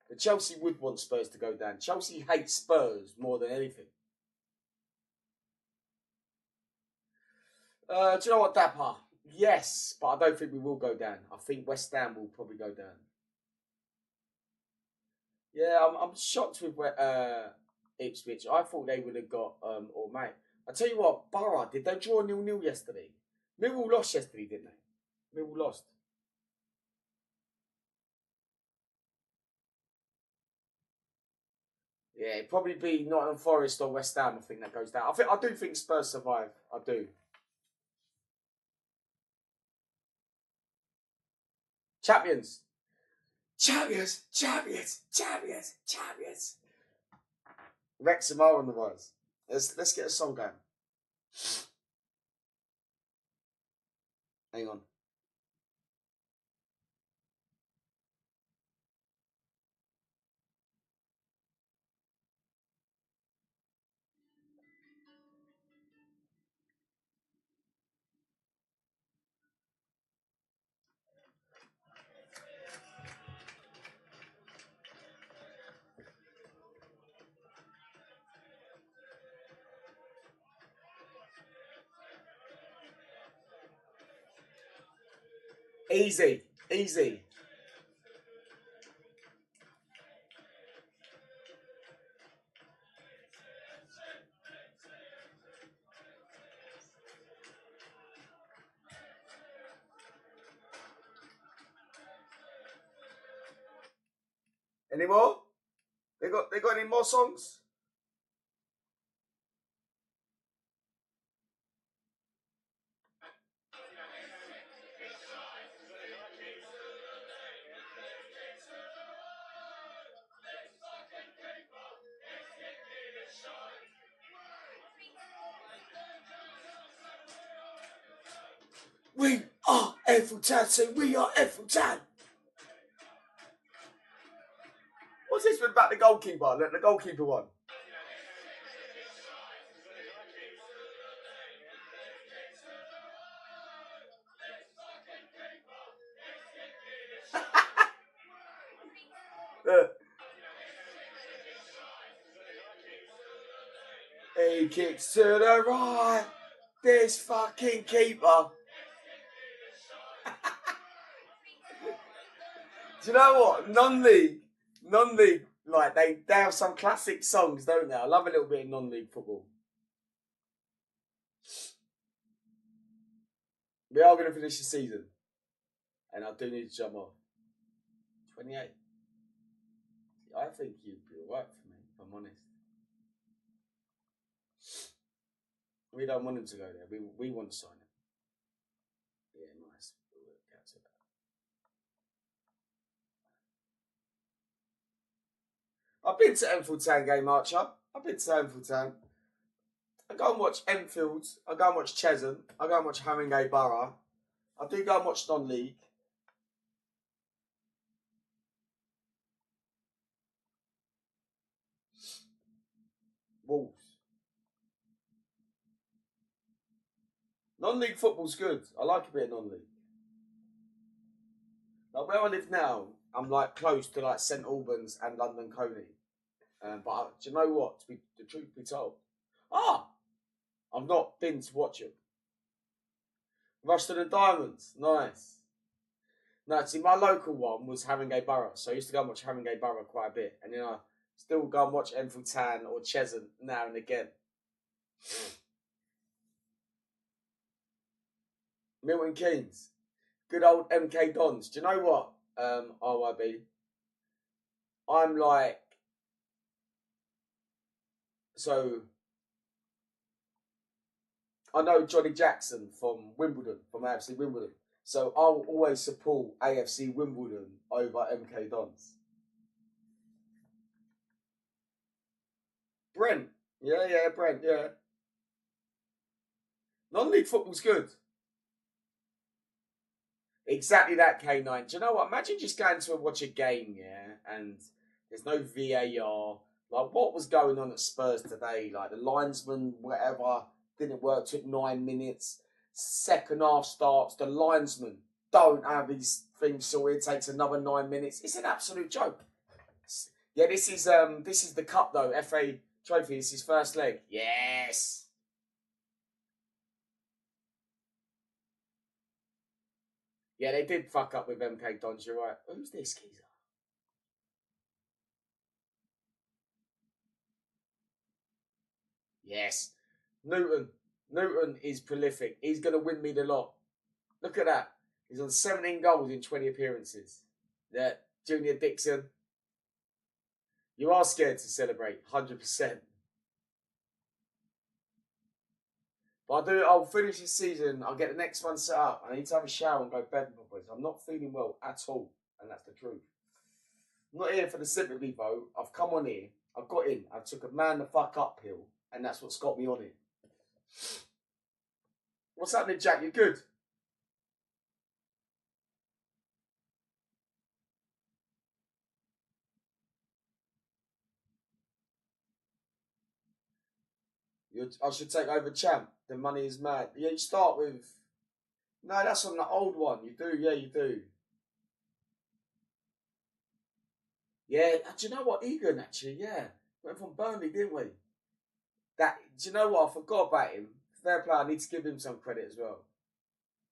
But Chelsea would want Spurs to go down. Chelsea hates Spurs more than anything. Do you know what, Dapper? Yes, but I don't think we will go down. I think West Ham will probably go down. Yeah, I'm shocked with Ipswich. I thought they would have got or mate. I tell you what, Borough, did they draw 0-0 yesterday? Millwall lost yesterday, didn't they? Millwall lost. Yeah, it'd probably be Nottingham Forest or West Ham. I think that goes down. I do think Spurs survive. I do. Champions, champions, champions, champions, champions. Wrexham are on the rise. Let's get a song going. Hang on. Easy, easy. Any more? They got any more songs? We are ENFIELD Town, so we are ENFIELD Town. What's this one about the goalkeeper? The goalkeeper one. He kicks to the right. This fucking keeper. Do you know what? Non-league, like they have some classic songs, don't they? I love a little bit of non-league football. We are going to finish the season, and I do need to jump off. 28. I think you'd be alright for me, if I'm honest. We don't want him to go there. We want to sign him. Yeah, nice. We'll get to that. I've been to ENFIELD Town game, Archer. I've been to ENFIELD Town. I go and watch Enfield. I go and watch Cheshunt. I go and watch Haringey Borough. I do go and watch non-league. Wolves. Non-league football's good. I like a bit of non-league. Like where I live now, I'm like close to like St Albans and London Colney. But do you know what? To be the truth be told, I've not been to watch it. Ruston and Diamonds, nice. No, see, my local one was Haringey Borough, so I used to go and watch Haringey Borough quite a bit, and then I still go and watch Enfield Town or Cheshunt now and again. Milton Keynes, good old MK Dons. Do you know what? RYB, I'm like So I know Johnny Jackson from Wimbledon, from AFC Wimbledon. So I'll always support AFC Wimbledon over MK Dons. Brent. Yeah, Brent, yeah. Non-league football's good. Exactly that, K9. Do you know what? Imagine just going to watch a game, yeah, and there's no VAR. Like, what was going on at Spurs today? Like, the linesman, whatever, didn't work, took 9 minutes. Second half starts, the linesman don't have his things sorted, takes another 9 minutes. It's an absolute joke. Yeah, this is the cup though, FA Trophy. It's his first leg. Yes. Yeah, they did fuck up with MK Dons, you're right. Who's this geezer? Yes. Newton. Newton is prolific. He's going to win me the lot. Look at that. He's on 17 goals in 20 appearances. Yeah, Junior Dixon. You are scared to celebrate, 100%. But I'll finish this season. I'll get the next one set up. I need to have a shower and go to bed properly. I'm not feeling well at all. And that's the truth. I'm not here for the sympathy vote. I've come on here. I've got in. I took a man the fuck uphill. And that's what's got me on it. What's happening, Jack? You good? I should take over champ. The money is mad. Yeah, you start with... No, that's on the old one. You do, yeah, you do. Yeah, do you know what? Egan, actually, yeah. Went from Burnley, didn't we? That, do you know what? I forgot about him. Fair play, I need to give him some credit as well.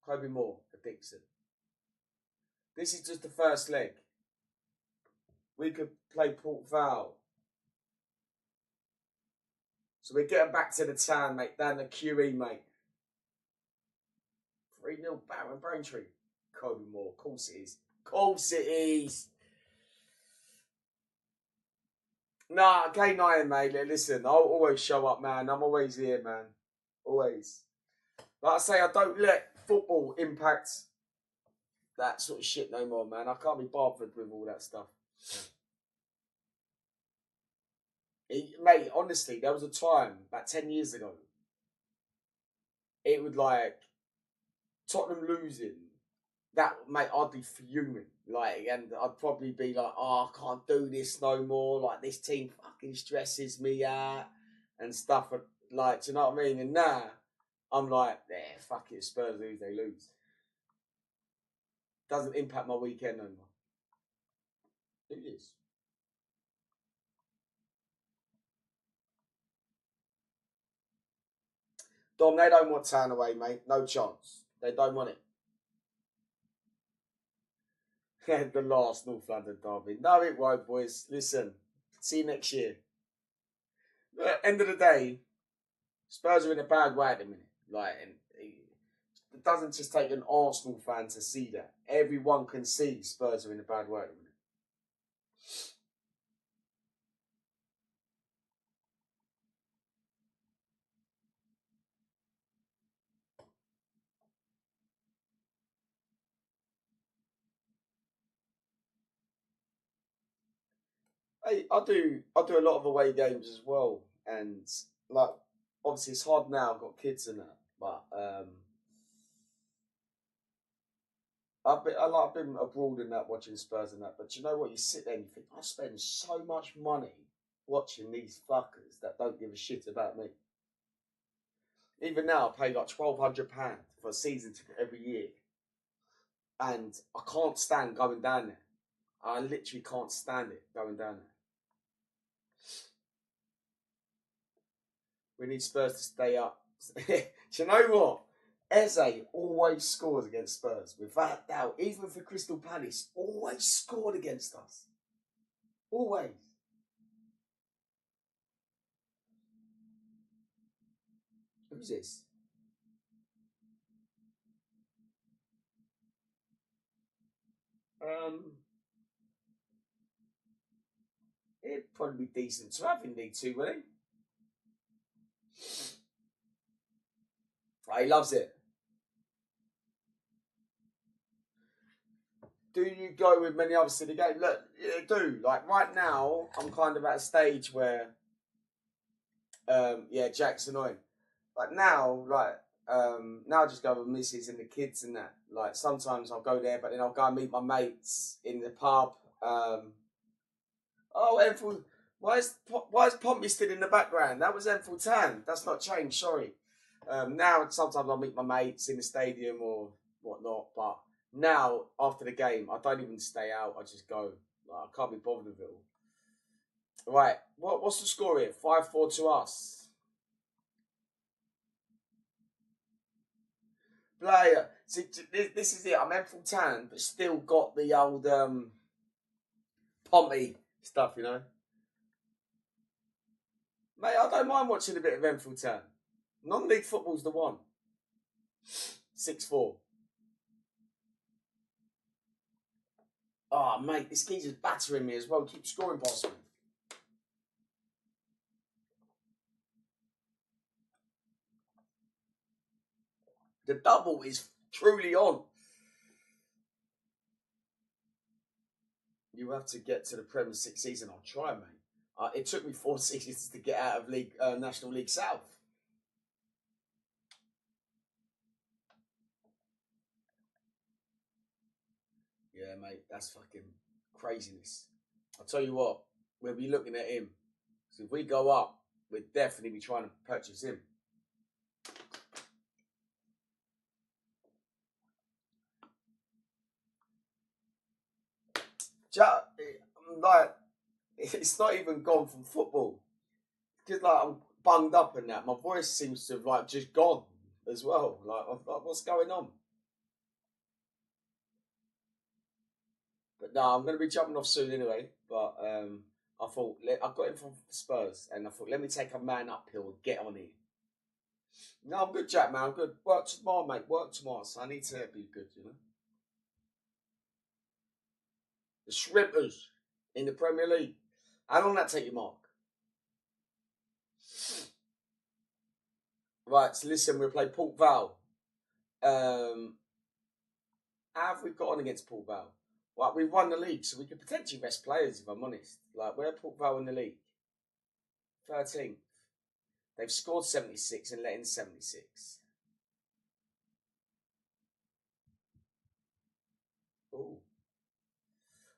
Kobe Moore for Dixon. This is just the first leg. We could play Port Vale. So we're getting back to the town, mate. Down the QE, mate. 3-0 Baron Braintree. Kobe Moore. Of course it is. Of course it is. Nah, K9, mate. Listen, I'll always show up, man. I'm always here, man. Always. Like I say, I don't let football impact that sort of shit no more, man. I can't be bothered with all that stuff. Mate, honestly, there was a time, about 10 years ago, it would like, Tottenham losing, that, mate, I'd be fuming. Like, and I'd probably be like, oh, I can't do this no more. Like, this team fucking stresses me out and stuff. Like, do you know what I mean? And now, I'm like, yeah, fuck it, Spurs lose, they lose. Doesn't impact my weekend no more. It is. Dom, they don't want Town away, mate. No chance. They don't want it. The last North London derby. No, it won't, boys. Listen, see you next year. End of the day, Spurs are in a bad way at the minute. Like, and it doesn't just take an Arsenal fan to see that. Everyone can see Spurs are in a bad way at the minute. Hey, I do a lot of away games as well, and like obviously it's hard now. I've got kids and that, but I've been abroad and that, watching Spurs and that. But you know what? You sit there and you think, I spend so much money watching these fuckers that don't give a shit about me. Even now, I pay like £1,200 for a season ticket every year, and I can't stand going down there. I literally can't stand it going down there. We need Spurs to stay up. Do you know what? Eze always scores against Spurs, without doubt. Even for Crystal Palace, always scored against us. Always. Who's this? Um, It'd probably be decent to have in League Two, wouldn't it? He loves it. Do you go with many others to the game? Look, I do. Like right now, I'm kind of at a stage where, yeah, Jack's annoying. Like now, now I just go with Mrs. and the kids and that. Like sometimes I'll go there, but then I'll go and meet my mates in the pub. Oh, Enfield. Why is Pompey still in the background? That was Enfield Town. That's not changed. Sorry. Now sometimes I'll meet my mates in the stadium or whatnot, but now after the game I don't even stay out. I just go. Like, I can't be bothered with it all. Right. What's the score here? 5-4 to us. Player. See, this is it. I'm Enfield Town, but still got the old Pompey stuff, you know. Mate, I don't mind watching a bit of Enfield Town. Non-league football's the one. 6-4. Oh, mate, this geezer's battering me as well. Keep scoring past me. The double is truly on. You have to get to the Premier 6 season. I'll try, mate. It took me 4 seasons to get out of National League South. Yeah, mate, that's fucking craziness. I'll tell you what, we'll be looking at him. So if we go up, we'll definitely be trying to purchase him. Like, it's not even gone from football. Because like I'm bunged up and that. My voice seems to have like just gone as well. Like what's going on? But no, I'm going to be jumping off soon anyway. But I thought I got him from Spurs, and I thought let me take a man uphill and get on here. No, I'm good, Jack, man. I'm good. Work tomorrow, mate. Work tomorrow, so I need to be good, you know. The Shrimpers in the Premier League. How long that take you, Mark? Right, so listen, we'll play Port Vale. How have we got on against Port Vale? Like, we've won the league, so we could potentially rest players, if I'm honest. Like, where Port Vale in the league? 13th. They've scored 76 and let in 76. Ooh.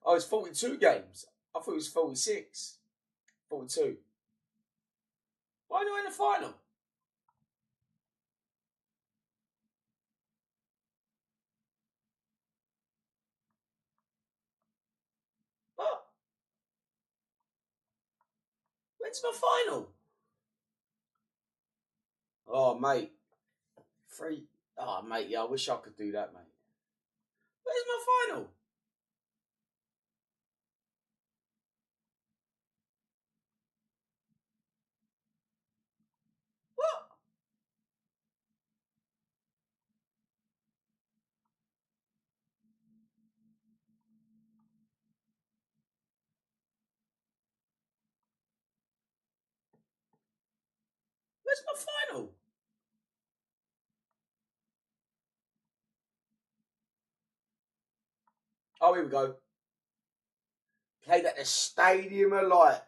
Oh, it's 42 games. I thought it was 46. 42. Why are you in the final? What? When's my final? Oh, mate. Free. Oh, mate, yeah, I wish I could do that, mate. Where's my final? What? Where's my final? Oh, here we go. Played at the Stadium of Light.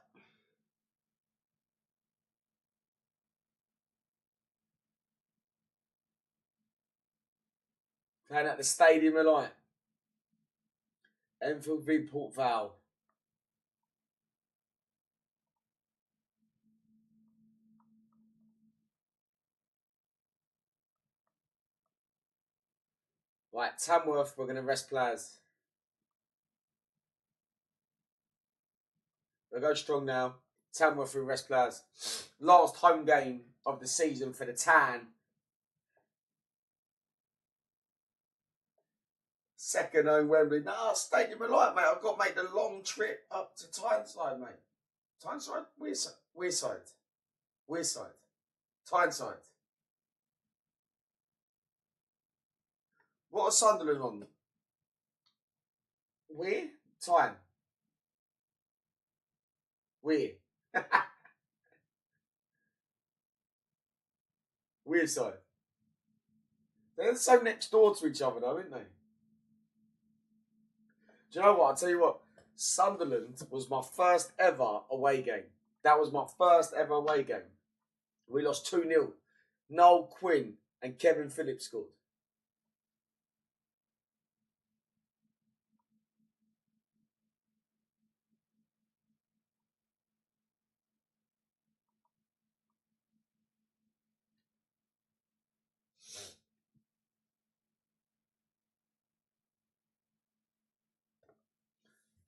Playing at the Stadium of Light. Enfield v Port Vale. Right, Tamworth, we're going to rest players. We'll go strong now. Tamworth will rest players. Last home game of the season for the Tan. Second home Wembley. No, Stadium of Light, mate. I've got to make the long trip up to Tyneside, mate. Tyneside? Wearside. Wearside. Tyneside. What are Sunderland on? Weir? Tyne. Weir. Weird side. They're so next door to each other, though, aren't they? Do you know what? I'll tell you what. Sunderland was my first ever away game. That was my first ever away game. We lost 2-0. Noel Quinn and Kevin Phillips scored.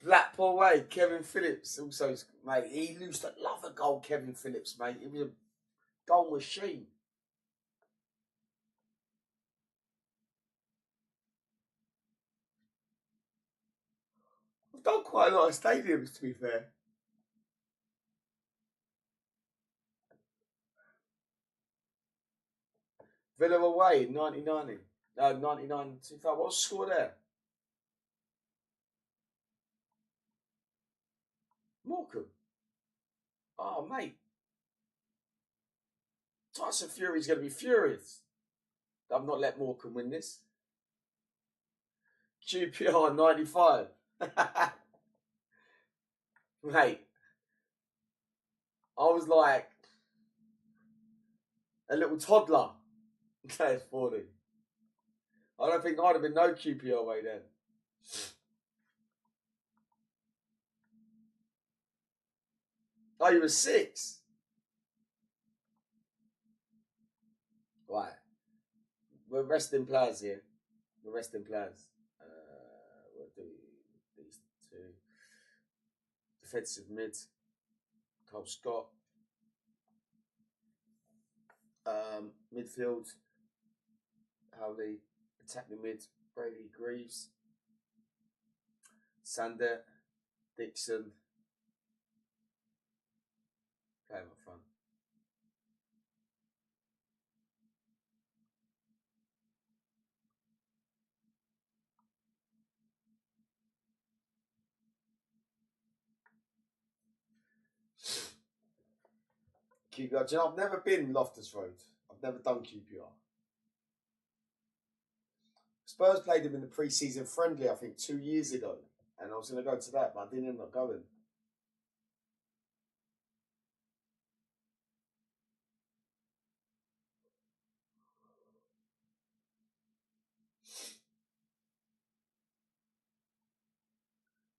Blackpool away, Kevin Phillips also, mate. He used to love a goal, Kevin Phillips, mate. He was a goal machine. I've done quite a lot of stadiums, to be fair. Villa away in 1990. No, 99, 2000. What was the score there? Morecambe. Oh, mate. Tyson Fury's going to be furious. I've not let Morecambe win this. QPR 95. Mate. I was like a little toddler. That's funny. I don't think I'd have been no QPR way then. Oh, you were 6? Right. We're resting players here. We're resting players. We'll do these two. Defensive mid. Cole Scott. Midfield. Howley. Attacking mid. Brady Greaves. Sander. Dixon. Playing up front. QPR. Do you know, I've never been Loftus Road. I've never done QPR. Spurs played him in the pre-season friendly, I think, 2 years ago. And I was going to go to that, but I didn't end up going.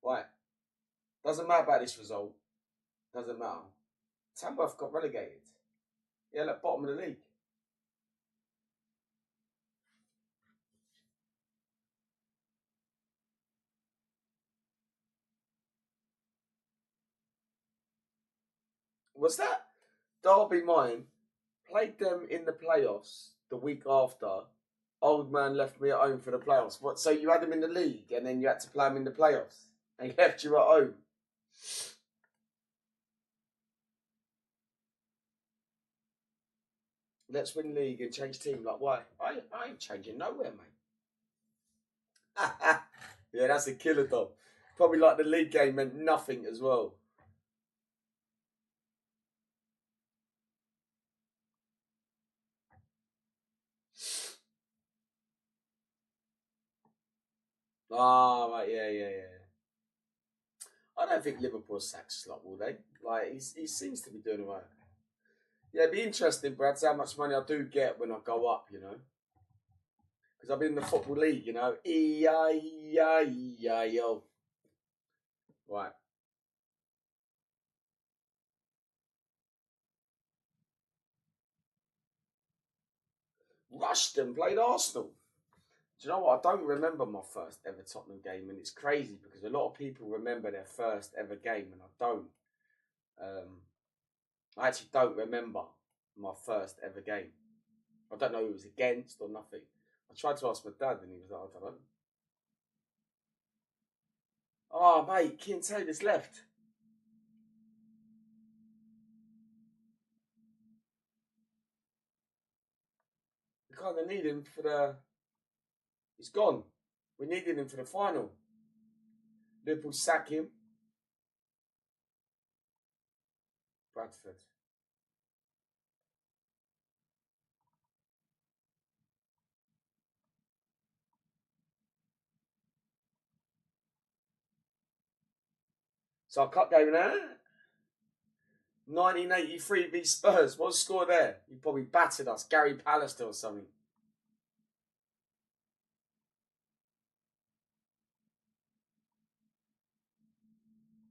Right. Doesn't matter about this result. Doesn't matter. Tamworth got relegated. Yeah, like bottom of the league. Was that Derby mine? Played them in the playoffs the week after. Old man left me at home for the playoffs. What? So you had them in the league and then you had to play them in the playoffs? And he left you at home? Let's win league and change team. Like, why? I ain't changing nowhere, mate. Yeah, that's a killer, dog. Probably like the league game meant nothing as well. Ah, right, yeah. I don't think Liverpool sacked Slot, will they? Like, he seems to be doing all right. Yeah, it'd be interesting, Brad, to how much money I do get when I go up, you know. Because I've been in the Football League, you know. E-I-E-I-E-I-O. Right. Rushden played Arsenal. Do you know what? I don't remember my first ever Tottenham game, and it's crazy because a lot of people remember their first ever game, and I don't. I actually don't remember my first ever game. I don't know who it was against or nothing. I tried to ask my dad, and he was like, I don't know. Oh, mate, Keane Taylor's left. We kind of need him for the. He's gone. We needed him for the final. Liverpool sack him. Bradford. So I cut game now. 1983 v Spurs. What's the score there? You probably battered us. Gary Pallister or something.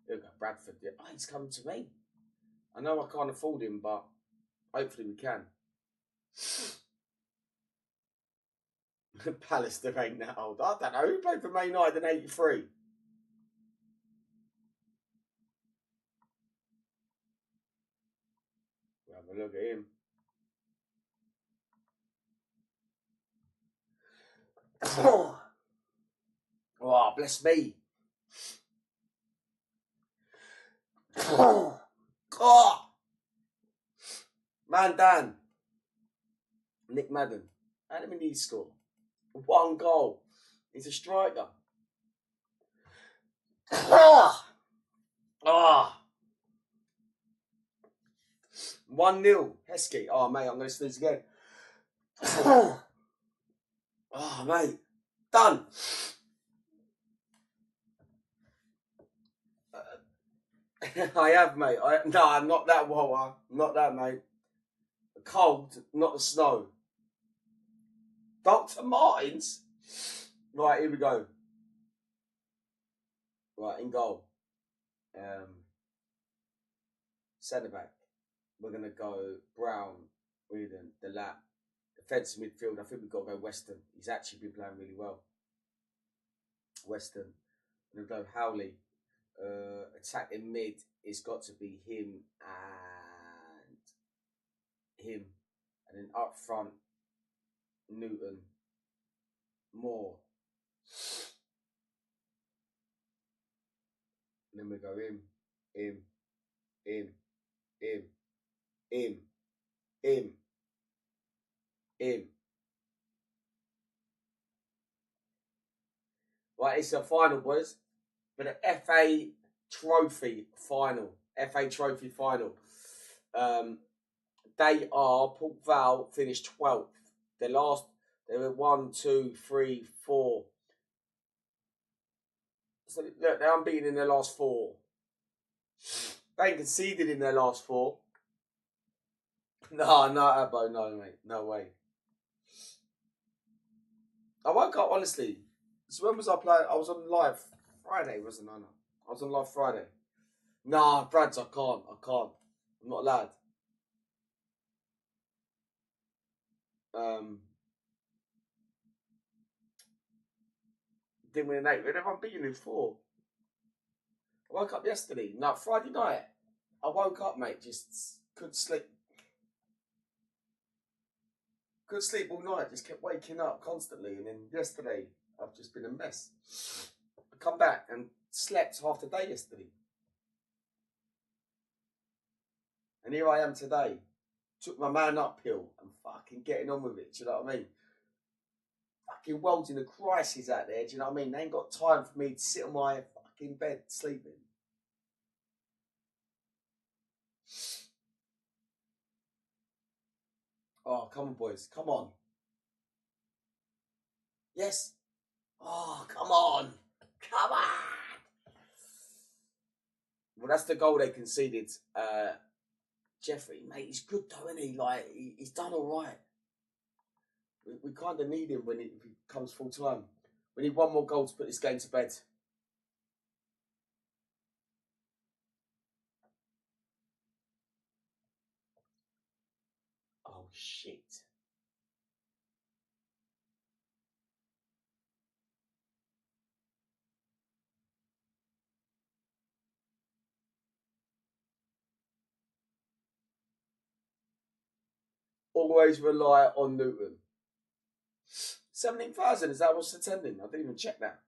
Here we go, Bradford. Yeah. Oh, he's coming to me. I know I can't afford him, but hopefully we can. Pallister ain't that old. I don't know. Who played for Man United in 83? We'll have a look at him. Oh, bless me. Oh, man, Dan. Nick Madden. How many did he score? 1 goal. He's a striker. Oh. 1-0. Heskey. Oh, mate, I'm going to snooze again. Oh, mate. Done. I have, mate. No, I'm not that water. Not that, mate. Cold, not the snow. Dr. Martins. Right, here we go. Right, in goal. Centre back. We're going to go Brown, Reardon, Delap. Defensive midfield, I think we've got to go Weston. He's actually been playing really well. Weston. We're going to go Howley. Attacking mid, it's got to be him and him. And then up front, Newton, Moore. And then we go him. Right, it's the final, boys. For the FA Trophy final. FA Trophy final. They are, Port Vale finished 12th. They were 1, 2, 3, 4. So look, they're unbeaten in their last 4. They ain't conceded in their last 4. No, Abbo, no, mate. No way. I woke up, honestly. So when was I playing? I was on live Friday, wasn't I? I was on live Friday. Nah, Brads, I can't. I'm not allowed. Didn't win an 8. Whenever I'm beating in 4. I woke up yesterday. No, Friday night. I woke up, mate. Just couldn't sleep. Couldn't sleep all night. Just kept waking up constantly. And then yesterday, I've just been a mess. I come back and slept half the day yesterday. And here I am today. Took my man uphill and fucking getting on with it. Do you know what I mean? Fucking world's in a crisis out there. Do you know what I mean? They ain't got time for me to sit on my fucking bed sleeping. Oh, come on, boys. Come on. Yes. Oh, come on. Come on. Well, that's the goal they conceded. Jeffrey, mate, he's good though, isn't he? Like, he's done all right. We kind of need him when he comes full time. We need one more goal to put this game to bed. Oh, shit. Always rely on Newton. 17,000, is that what's attending? I didn't even check that.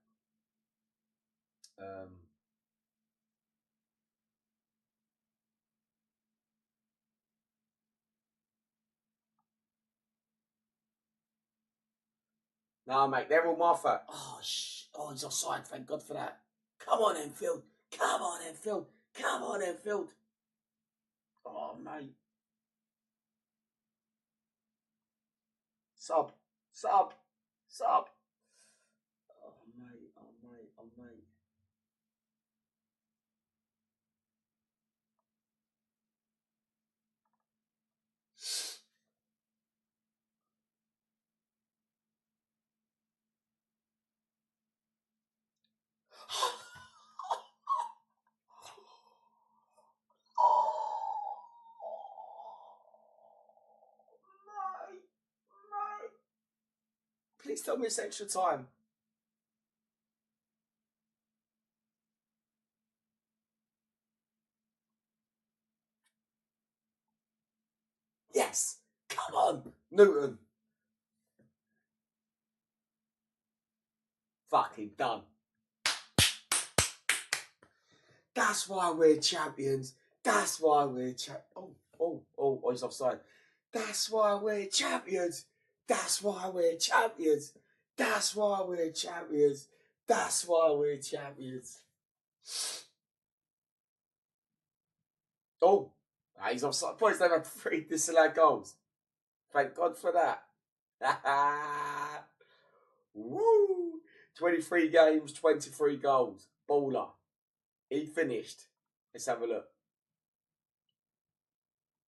Nah, mate, they're all my fault. Oh, he's offside, thank God for that. Come on, Enfield. Come on, Enfield. Come on, Enfield. Oh, mate. Sub. Oh, mate. Mate. Please tell me it's extra time. Yes. Come on, Newton. Fucking done. That's why we're champions. That's why we're he's offside. That's why we're champions. That's why we're champions. That's why we're champions. That's why we're champions. Oh, he's offside. Boys, they've had 3 disallowed goals. Thank God for that. Woo! 23 games, 23 goals. Baller. He finished. Let's have a look.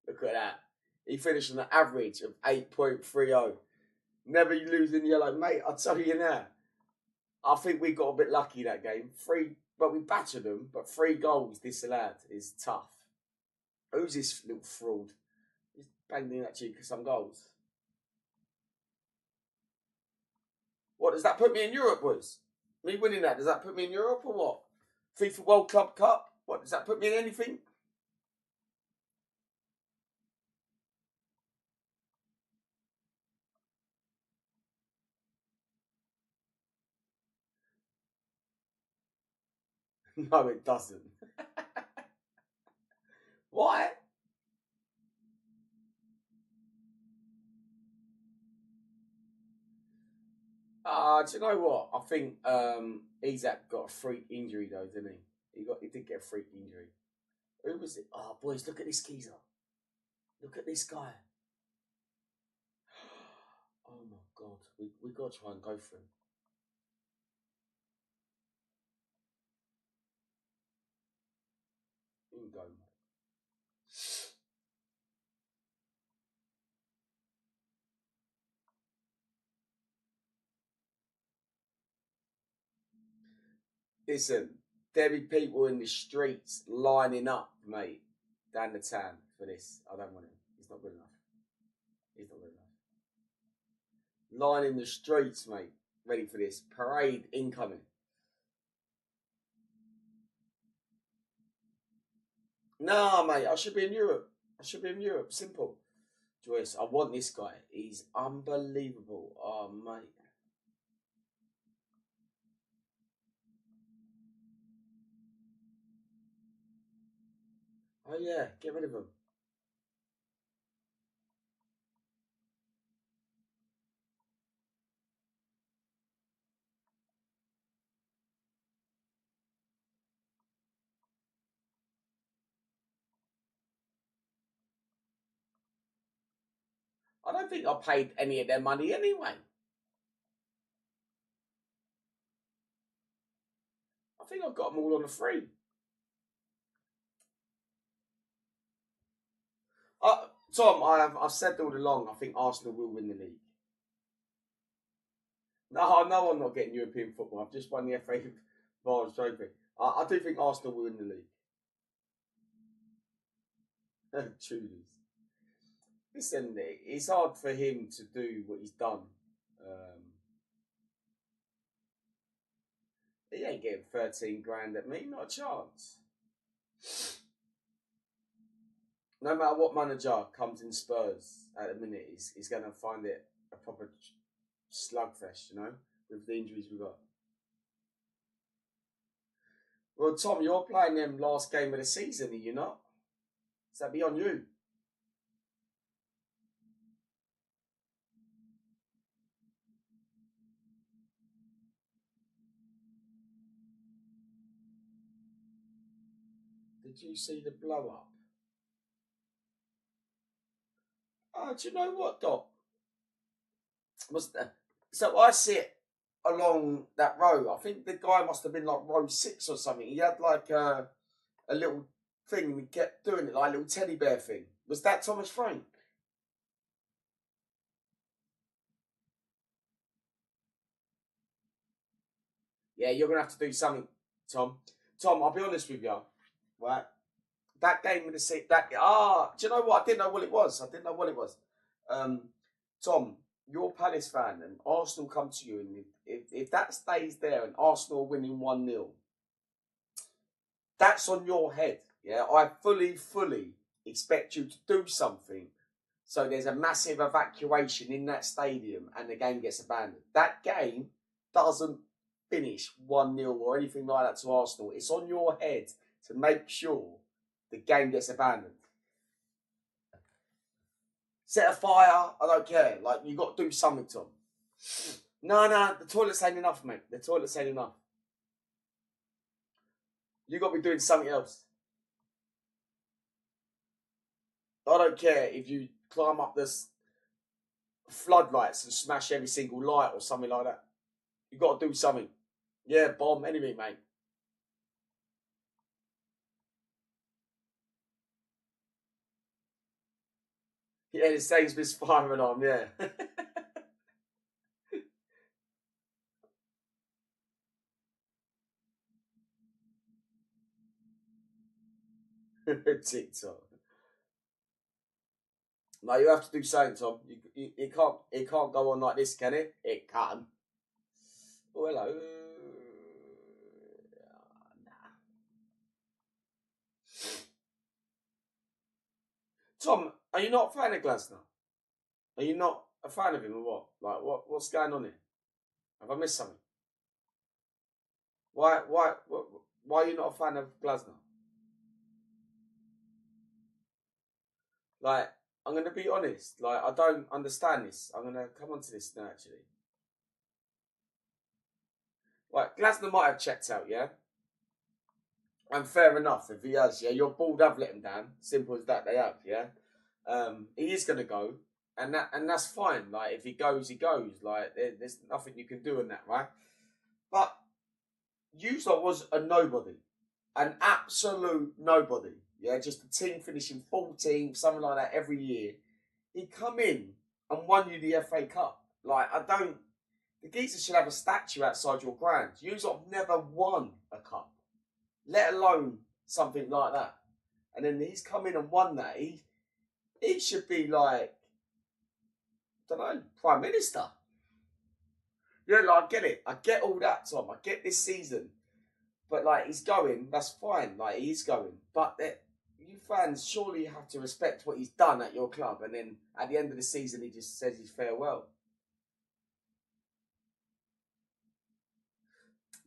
Look at that. He finished on an average of 8.30. Never losing yellow. Mate, I'll tell you now. I think we got a bit lucky that game. We battered them, but 3 goals disallowed is tough. Who's this little fraud? He's banging that cheek for some goals. What, does that put me in Europe, boys? Me winning that, does that put me in Europe or what? FIFA World Club Cup? What, does that put me in anything? No, it doesn't. Why? Do you know what? I think Isaac got a freak injury though, didn't he? He did get a freak injury. Who was it? Oh, boys, look at this geezer. Look at this guy. Oh my God, we got to try and go for him. You can go, mate. Listen, there be people in the streets lining up, mate, down the town for this. I don't want him. He's not good enough. He's not good enough. Lining the streets, mate, ready for this. Parade incoming. Nah, mate, I should be in Europe. I should be in Europe. Simple. Joyce, I want this guy. He's unbelievable. Oh, mate. Oh, yeah, get rid of him. I don't think I paid any of their money anyway. I think I got them all on the free. Tom, I've said all along, I think Arsenal will win the league. No, I'm not getting European football. I've just won the FA Vars Trophy. I do think Arsenal will win the league. Choosers. Listen, it's hard for him to do what he's done. He ain't getting 13 grand at me, not a chance. No matter what manager comes in Spurs at the minute, he's going to find it a proper slugfest, you know, with the injuries we've got. Well, Tom, you're playing them last game of the season, are you not? Does that be on you? Did you see the blow up? Oh, do you know what, Doc? So I sit along that row. I think the guy must have been like row 6 or something. He had like a little thing and he kept doing it, like a little teddy bear thing. Was that Thomas Frank? Yeah, you're going to have to do something. Tom. Tom, I'll be honest with you, right? That game in the seat, do you know what? I didn't know what it was. Tom, you're a Palace fan, and Arsenal come to you, and if that stays there, and Arsenal winning 1-0, that's on your head. Yeah, I fully expect you to do something. So there's a massive evacuation in that stadium, and the game gets abandoned. That game doesn't finish 1-0 or anything like that to Arsenal. It's on your head to make sure the game gets abandoned. Set a fire, I don't care. Like, you got to do something, Tom. No, the toilets ain't enough, mate. The toilets ain't enough. You got to be doing something else. I don't care if you climb up this floodlights and smash every single light or something like that. You got to do something. Yeah, bomb, anything, mate. Yeah, the Sainsbury's fire alarm, yeah. TikTok. No, you have to do something, Tom. It can't go on like this, can it? It can't. Oh, hello. Nah. Tom, are you not a fan of Glasner? Are you not a fan of him or what? Like, what's going on here? Have I missed something? Why are you not a fan of Glasner? Like, I'm going to be honest. Like, I don't understand this. I'm going to come on to this now, actually. Right, Glasner might have checked out, yeah? And fair enough, if he has, yeah? Your board have let him down. Simple as that, they have, yeah? He is going to go. And that's fine. Like, if he goes, he goes. Like, there's nothing you can do in that, right? But Usopp was a nobody. An absolute nobody. Yeah, just a team finishing 14th, something like that every year. He come in and won you the FA Cup. Like, the geezer should have a statue outside your ground. Usopp never won a cup, let alone something like that. And then he's come in and won that. He should be like, I don't know, Prime Minister. Yeah, like, I get it. I get all that, Tom. I get this season. But, like, he's going, that's fine. Like, he's going. But you fans surely have to respect what he's done at your club. And then at the end of the season, he just says his farewell.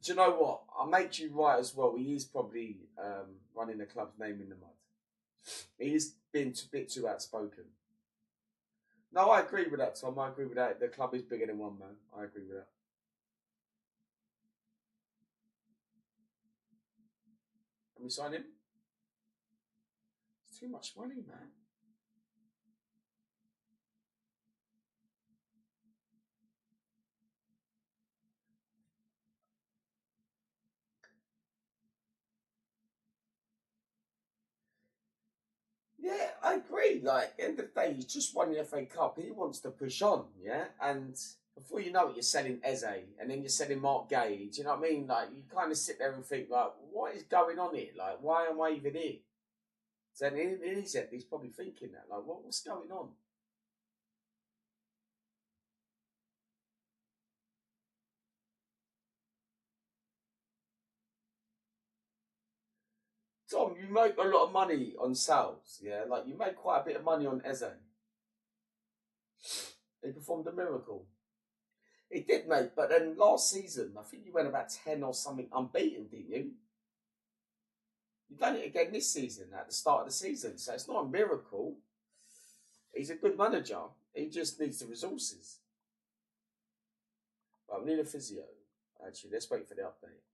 Do you know what? I'll make you right as well. He is probably running the club's name in the mud. He's been a bit too outspoken. No, I agree with that, Tom. I agree with that. The club is bigger than one man. I agree with that. Can we sign him? It's too much money, man. Yeah, I agree. Like, end of the day, he's just won the FA Cup. He wants to push on, yeah? And before you know it, you're selling Eze, and then you're selling Mark Gay. Do you know what I mean? Like, you kind of sit there and think, like, what is going on here? Like, why am I even here? So in his head, he's probably thinking that, like, what's going on? Tom, you make a lot of money on sales, yeah? Like, you made quite a bit of money on Eze. He performed a miracle. He did, mate, but then last season, I think you went about 10 or something unbeaten, didn't you? You've done it again this season, at the start of the season, so it's not a miracle. He's a good manager. He just needs the resources. Right, we need a physio. Actually, let's wait for the update.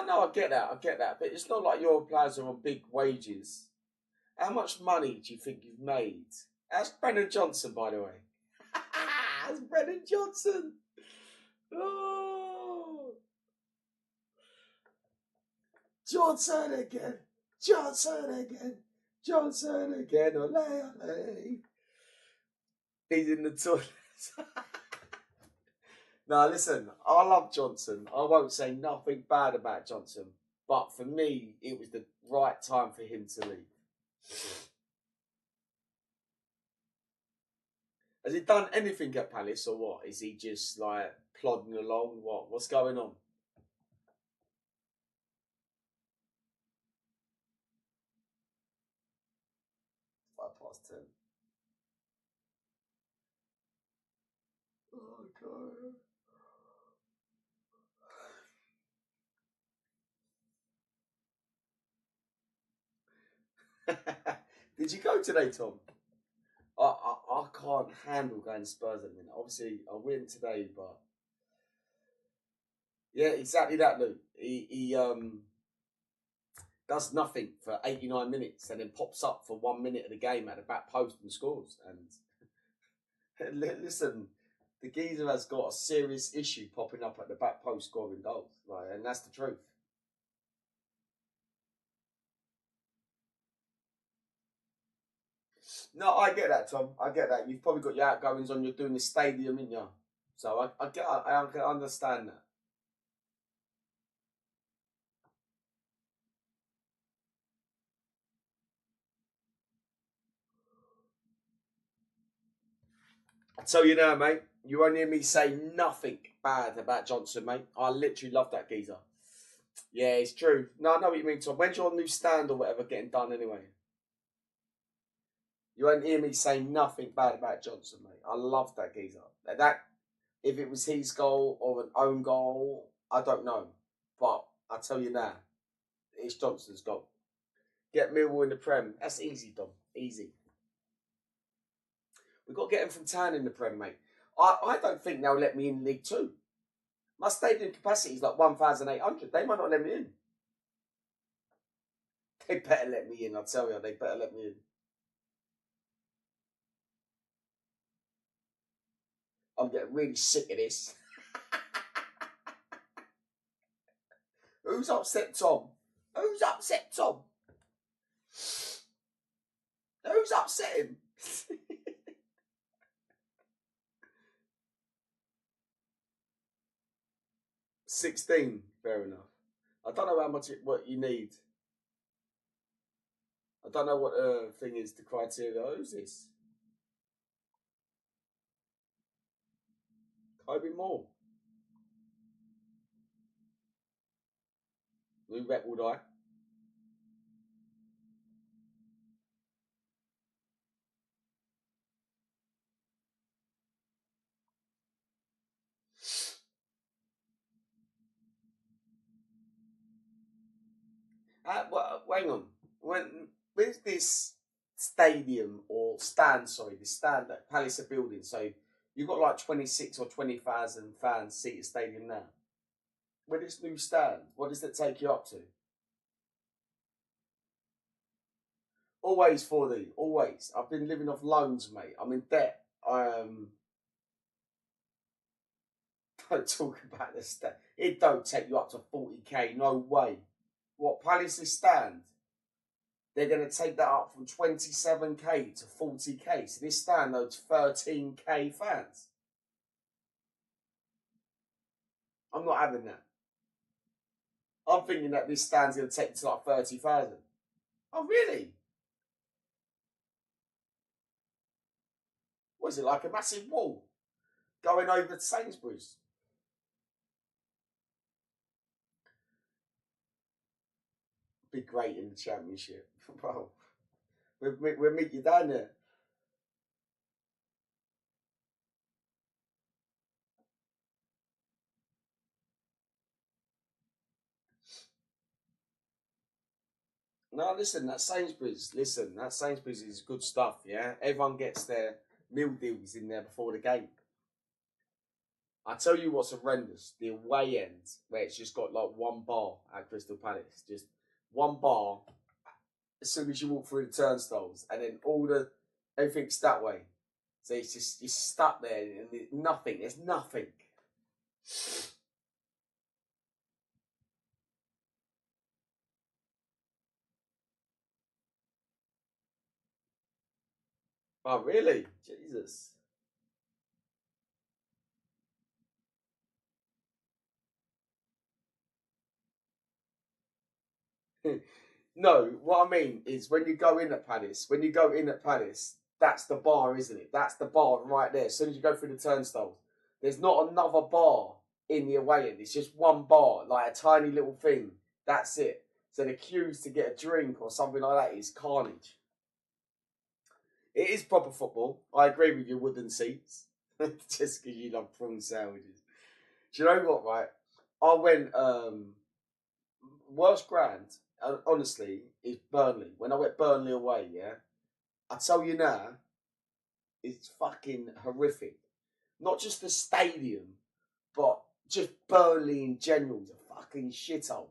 No, I get that. But it's not like your players are on big wages. How much money do you think you've made? That's Brennan Johnson, by the way. That's Brennan Johnson. Oh, Johnson again. Ole, ole. He's in the toilet. No, listen, I love Johnson. I won't say nothing bad about Johnson. But for me, it was the right time for him to leave. Has he done anything at Palace or what? Is he just like plodding along? What's going on? 10:05. Oh God. Did you go today, Tom? I can't handle going to Spurs at the minute. Obviously, I went today, but yeah, exactly that, Luke. He does nothing for 89 minutes and then pops up for 1 minute of the game at the back post and scores. And listen, the geezer has got a serious issue popping up at the back post scoring goals, like, and that's the truth. No, I get that, Tom. I get that. You've probably got your outgoings on. You're doing the stadium, in you. So I can understand that. I tell you now, mate. You won't hear me say nothing bad about Johnson, mate. I literally love that geezer. Yeah, it's true. No, I know what you mean, Tom. When's your new stand or whatever getting done anyway? You won't hear me say nothing bad about Johnson, mate. I love that geezer. That if it was his goal or an own goal, I don't know. But I tell you now, it's Johnson's goal. Get Millwall in the Prem. That's easy, Dom. Easy. We've got to get him from town in the Prem, mate. I don't think they'll let me in League Two. My stadium capacity is like 1,800. They might not let me in. They better let me in, I tell you. They better let me in. I'm getting really sick of this. Who's upset Tom? Who's upset Tom? Who's upset him? 16. Fair enough. I don't know how much what you need. I don't know what thing is the criteria. Who's this? Kobe Moore. New rep will die. Well, hang on. When's this stadium or stand? Sorry, the stand that Palace are building. So you've got like 26 or 20,000 fans seated stadium now. When this new stand, what does that take you up to? Always 4D, always. I've been living off loans, mate. I'm in debt. Don't talk about the stand. It don't take you up to 40k. No way. What Palace's stand? They're going to take that up from 27k to 40k. So this stand loads 13k fans. I'm not having that. I'm thinking that this stand's going to take to like 30,000. Oh, really? Was it like a massive wall going over to Sainsbury's? Be great in the championship. Well, we'll meet you down there. No, listen, that Sainsbury's. Listen, that Sainsbury's is good stuff. Yeah, everyone gets their meal deals in there before the game. I tell you what's horrendous: the away end where it's just got like one bar at Crystal Palace, just one bar. As soon as you walk through the turnstiles, and then everything's that way. So it's just you're stuck there, and there's nothing. There's nothing. Oh, really? Jesus. No, what I mean is when you go in at Palace, that's the bar, isn't it? That's the bar right there. As soon as you go through the turnstiles, there's not another bar in the away end. It's just one bar, like a tiny little thing. That's it. So the queues to get a drink or something like that is carnage. It is proper football. I agree with your wooden seats. Just because you love prawn sandwiches. Do you know what, right? I went, worst grand, honestly, is Burnley. When I went Burnley away, yeah? I tell you now, it's fucking horrific. Not just the stadium, but just Burnley in general is a fucking shithole.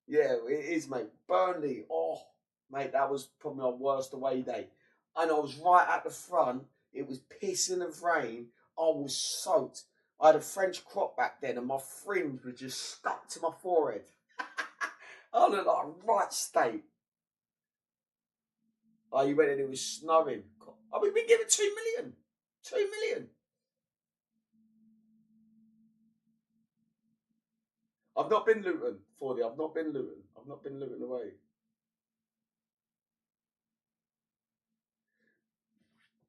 Yeah, it is, mate. Burnley, oh, mate, that was probably my worst away day. And I was right at the front. It was pissing of rain. I was soaked. I had a French crop back then, and my fringe was just stuck to my forehead. I looked like a right state. Oh, you went and it was snowing. I mean, we give it 2 million. 2 million. I've not been Luton, Fordy. I've not been Luton. I've not been Luton away.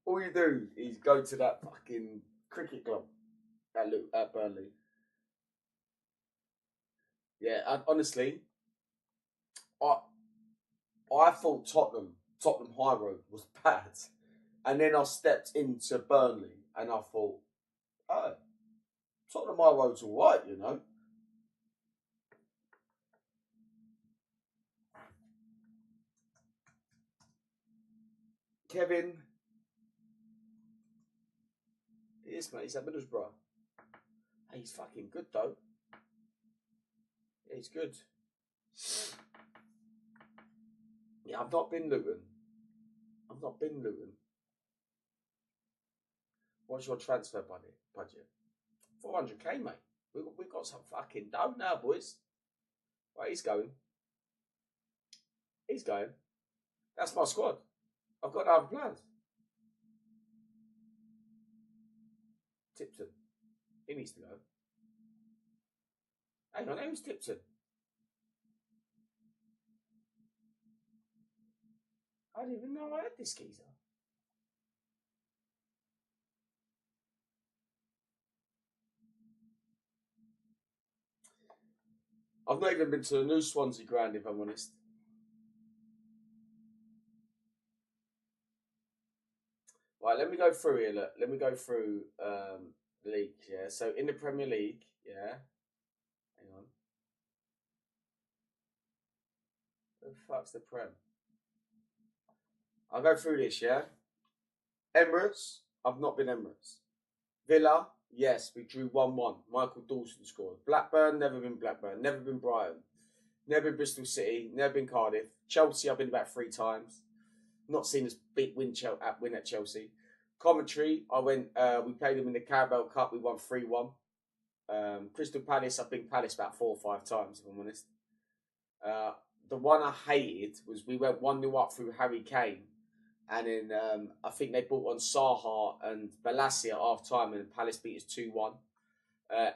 All you do is go to that fucking cricket club at Burnley. Yeah, and honestly, I I thought Tottenham High Road was bad, and then I stepped into Burnley, and I thought, oh, Tottenham High Road's all right, you know. Kevin, yes, mate, he's at Middlesbrough. He's fucking good though. He's good. Yeah, I've not been Luton. I've not been Luton. What's your transfer budget? 400k, mate. We got some fucking dough now, boys. Right, he's going. He's going. That's my squad. I've got no other plans. Tipton. He needs to go. Hang on, who's Tipton? I didn't even know I had this geezer. I've not even been to the new Swansea ground, if I'm honest. Right, let me go through here. Look, let me go through the league. Yeah, so in the Premier League, yeah. Hang on. Who the fuck's the Prem? I'll go through this. Yeah. Emirates. I've not been Emirates. Villa. Yes, we drew 1-1. Michael Dawson scored. Blackburn. Never been Blackburn. Never been Brighton. Never been Bristol City. Never been Cardiff. Chelsea. I've been about 3 times. Not seen us win at Chelsea. Coventry, I went. We played them in the Carabao Cup. We won 3-1. Crystal Palace, I've been Palace about 4 or 5 times, if I'm honest. The one I hated was we went 1-0 up through Harry Kane, and then I think they brought on Saha and Balassi at half time, and Palace beat us 2-1.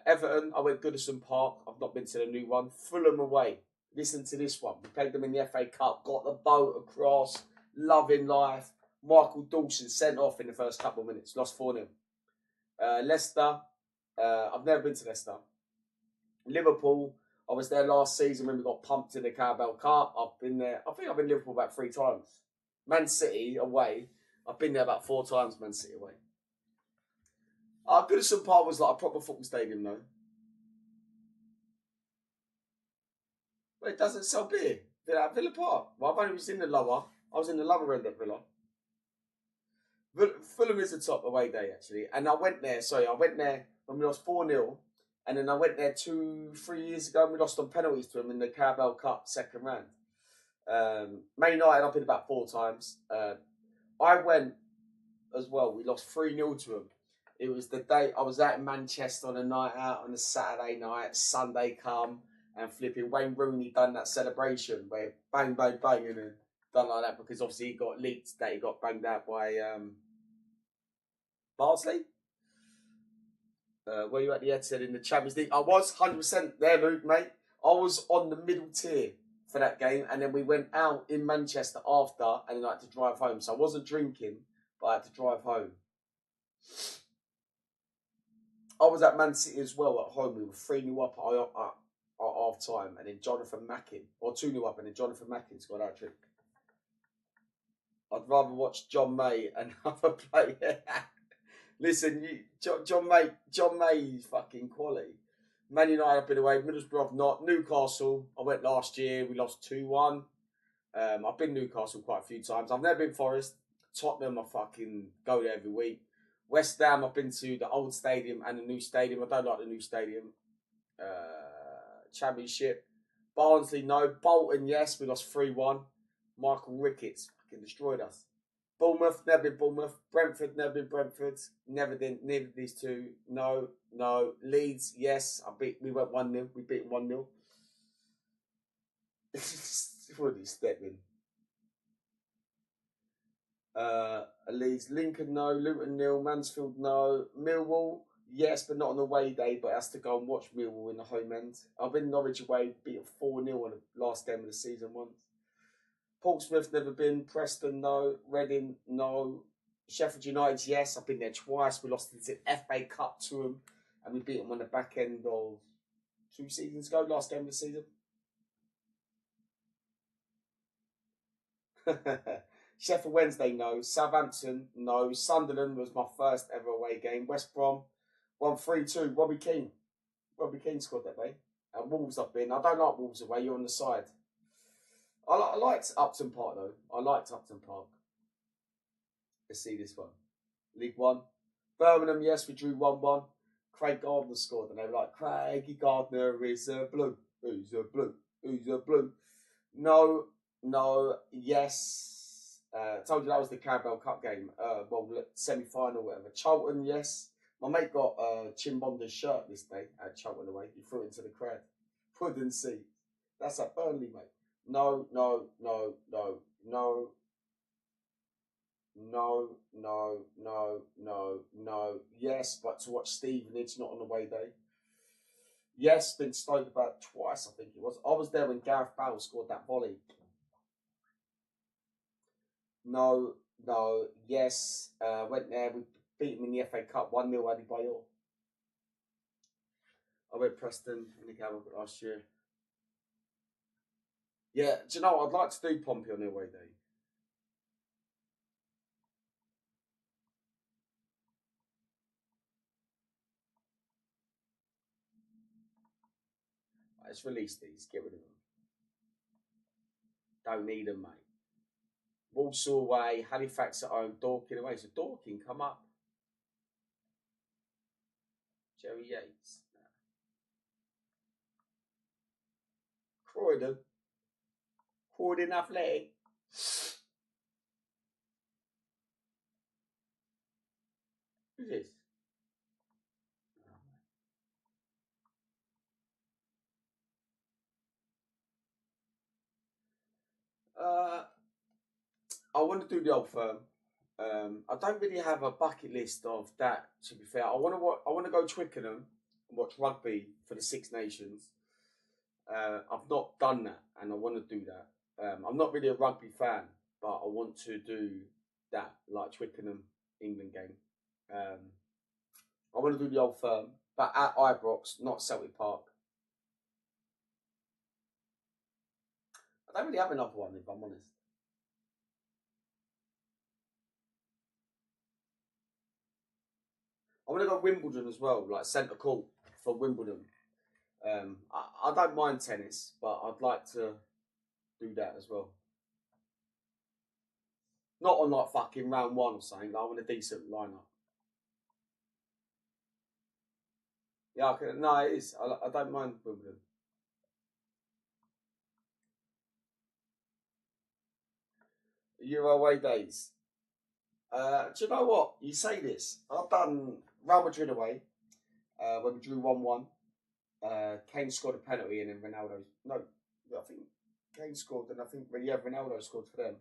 Everton, I went Goodison Park. I've not been to the new one. Fulham away. Listen to this one. We played them in the FA Cup. Got the boat across. Loving life. Michael Dawson sent off in the first couple of minutes. Lost 4-0. Leicester. I've never been to Leicester. Liverpool. I was there last season when we got pumped in the Carabao Cup. I've been there. I think I've been to Liverpool about 3 times. Man City away. I've been there about 4 times. Man City away. Goodison Park was like a proper football stadium, though. Well, it doesn't sell beer. Villa Park. Well, I've only been in the lower. I was in the lower end at Villa. Fulham is the top away day, actually. And I went there when we lost 4-0. And then I went there 2-3 years ago and we lost on penalties to them in the Carabao Cup second round. Man United, I've been about 4 times. I went as well. We lost 3-0 to them. It was the day I was out in Manchester on a night out on a Saturday night. Sunday come and flipping Wayne Rooney done that celebration where bang, bang, bang, and then done like that because obviously he got leaked that he got banged out by Barnsley. Where you at the Etihad in the Champions League? I was 100% there, Luke, mate. I was on the middle tier for that game, and then we went out in Manchester after, and then I had to drive home. So I wasn't drinking, but I had to drive home. I was at Man City as well at home. We were 3-0 up at half time, and then Jonathan Mackin, or 2-0 up, and then Jonathan Mackin scored our trick. I'd rather watch John May and other player. Listen, John May, fucking quality. Man United up in the way, Middlesbrough not. Newcastle, I went last year, we lost 2-1. I've been Newcastle quite a few times. I've never been Forest. Tottenham, I fucking go there every week. West Ham, I've been to the old stadium and the new stadium. I don't like the new stadium. Championship. Barnsley, no. Bolton, yes, we lost 3-1. Michael Ricketts fucking destroyed us. Bournemouth, never been Bournemouth. Brentford, never been Brentford. Neither these two. No. Leeds, yes. We went 1-0. We beat 1-0. What did he step in? Leeds, Lincoln, no. Luton, nil. Mansfield, no. Millwall, yes, but not on the away day, but has to go and watch Millwall in the home end. I've been Norwich away, beat 4-0 on the last game of the season once. Portsmouth, never been. Preston, no. Reading, no. Sheffield United, yes. I've been there twice. We lost the FA Cup to them, and we beat them on the back end of 2 seasons ago, last game of the season. Sheffield Wednesday, no. Southampton, no. Sunderland was my first ever away game. West Brom, won 3-2. Robbie Keane scored that day. And Wolves I've been. I don't like Wolves away. You're on the side. I liked Upton Park, though. I liked Upton Park. Let's see this one. League One. Birmingham, yes, we drew 1-1. Craig Gardner scored. And they were like, Craigie Gardner is a blue. Who's a blue? Who's a blue? No, yes. Told you that was the Carabao Cup game. Semi-final, whatever. Charlton, yes. My mate got Chimbonda's shirt this day at Charlton away. He threw it into the crowd. Wouldn't see. That's at Burnley, mate. No. Yes, but to watch Stevenage, not on the way day. Yes, been Stoke about twice, I think it was. I was there when Gareth Bale scored that volley. No, yes. Went there, we beat him in the FA Cup, 1-0 Adebayor. I went Preston in the Carabao last year. Yeah, do you know what? I'd like to do Pompey on the away day. Let's release these, get rid of them. Don't need them, mate. Walsall away, Halifax at home, Dorking away. So Dorking, come up. Jerry Yates. Croydon. Croydon Athletic. Who's this? I want to do the Old Firm. I don't really have a bucket list of that. To be fair, I want to go Twickenham and watch rugby for the Six Nations. I've not done that, and I want to do that. I'm not really a rugby fan, but I want to do that, like Twickenham England game. I want to do the Old Firm, but at Ibrox, not Celtic Park. I don't really have another one, if I'm honest. I want to go Wimbledon as well, like centre court for Wimbledon. I don't mind tennis, but I'd like to do that as well. Not on like fucking round one or something. I want a decent lineup. Yeah, no, it is. I don't mind Wimbledon. Euro away days. Do you know what? You say this. I've done Real Madrid away, when we drew 1-1. Kane scored a penalty and then Ronaldo. No, I think Kane scored and I think Ronaldo scored for them.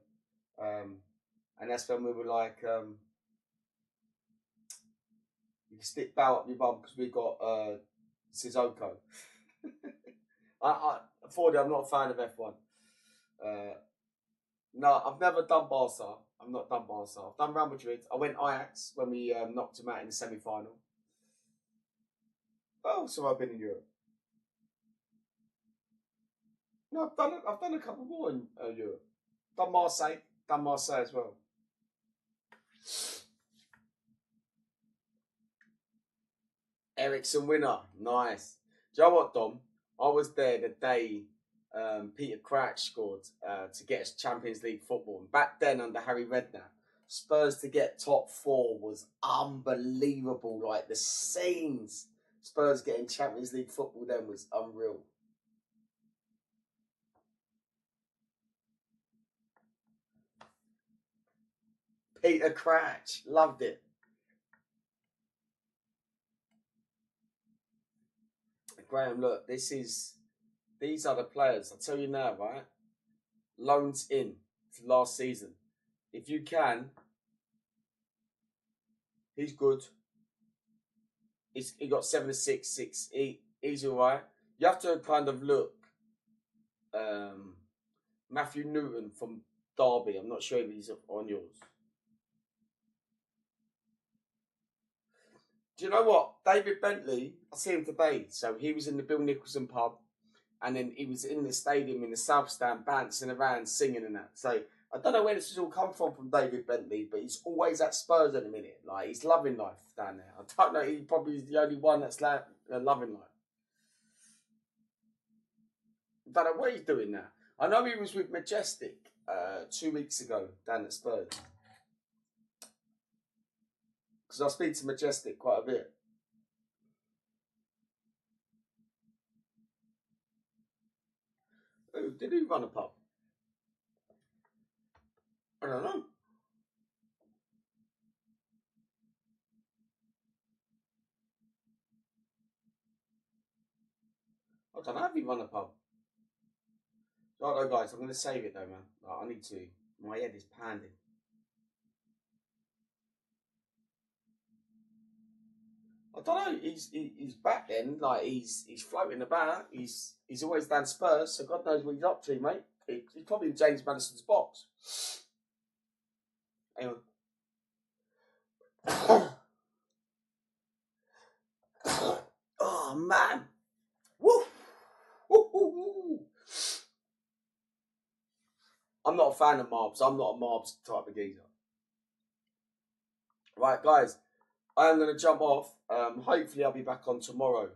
And that's when we were like, can stick bow up your bum because we got Sissoko. Fordy, I'm not a fan of F1. No, I've never done Barca. I've not done Barca. I've done Real Madrid. I went Ajax when we knocked them out in the semi-final. Oh, so I've been in Europe. No, I've done a couple more in Europe. Done Marseille as well. Ericsson winner, nice. Do you know what, Dom? I was there the day Peter Crouch scored to get us Champions League football. And back then, under Harry Redknapp, Spurs to get top 4 was unbelievable. Like the scenes, Spurs getting Champions League football then was unreal. Peter Crouch, loved it. Graham, look, these are the players. I'll tell you now, right? Loans in for last season. If you can, he's good. He got 7 assists, 6. He's all right. You have to kind of look. Matthew Newton from Derby. I'm not sure if he's on yours. Do you know what? David Bentley, I see him today. So he was in the Bill Nicholson pub. And then he was in the stadium in the South Stand, bouncing around, singing and that. So I don't know where this has all come from David Bentley, but he's always at Spurs at the minute. Like, he's loving life down there. I don't know, he probably is the only one that's loving life. I don't know what he's doing now. I know he was with Majestic 2 weeks ago down at Spurs. Because I speak to Majestic quite a bit. Oh, did he run a pub? I don't know. I don't know if he run a pub. Right, though, guys, I'm going to save it though, man. Like, I need to. My head is pounding. I don't know. He's back then. Like he's floating about. He's always down Spurs, so God knows what he's up to, mate. He's probably in James Madison's box. Hang on. Oh man. Woo. Woo. I'm not a fan of Marbs. I'm not a Marbs type of geezer. Right, guys. I am going to jump off. Hopefully, I'll be back on tomorrow.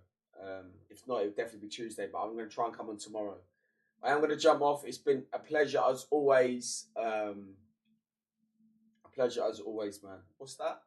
If not, it'll definitely be Tuesday, but I'm going to try and come on tomorrow. I am going to jump off. It's been a pleasure as always. Man. What's that?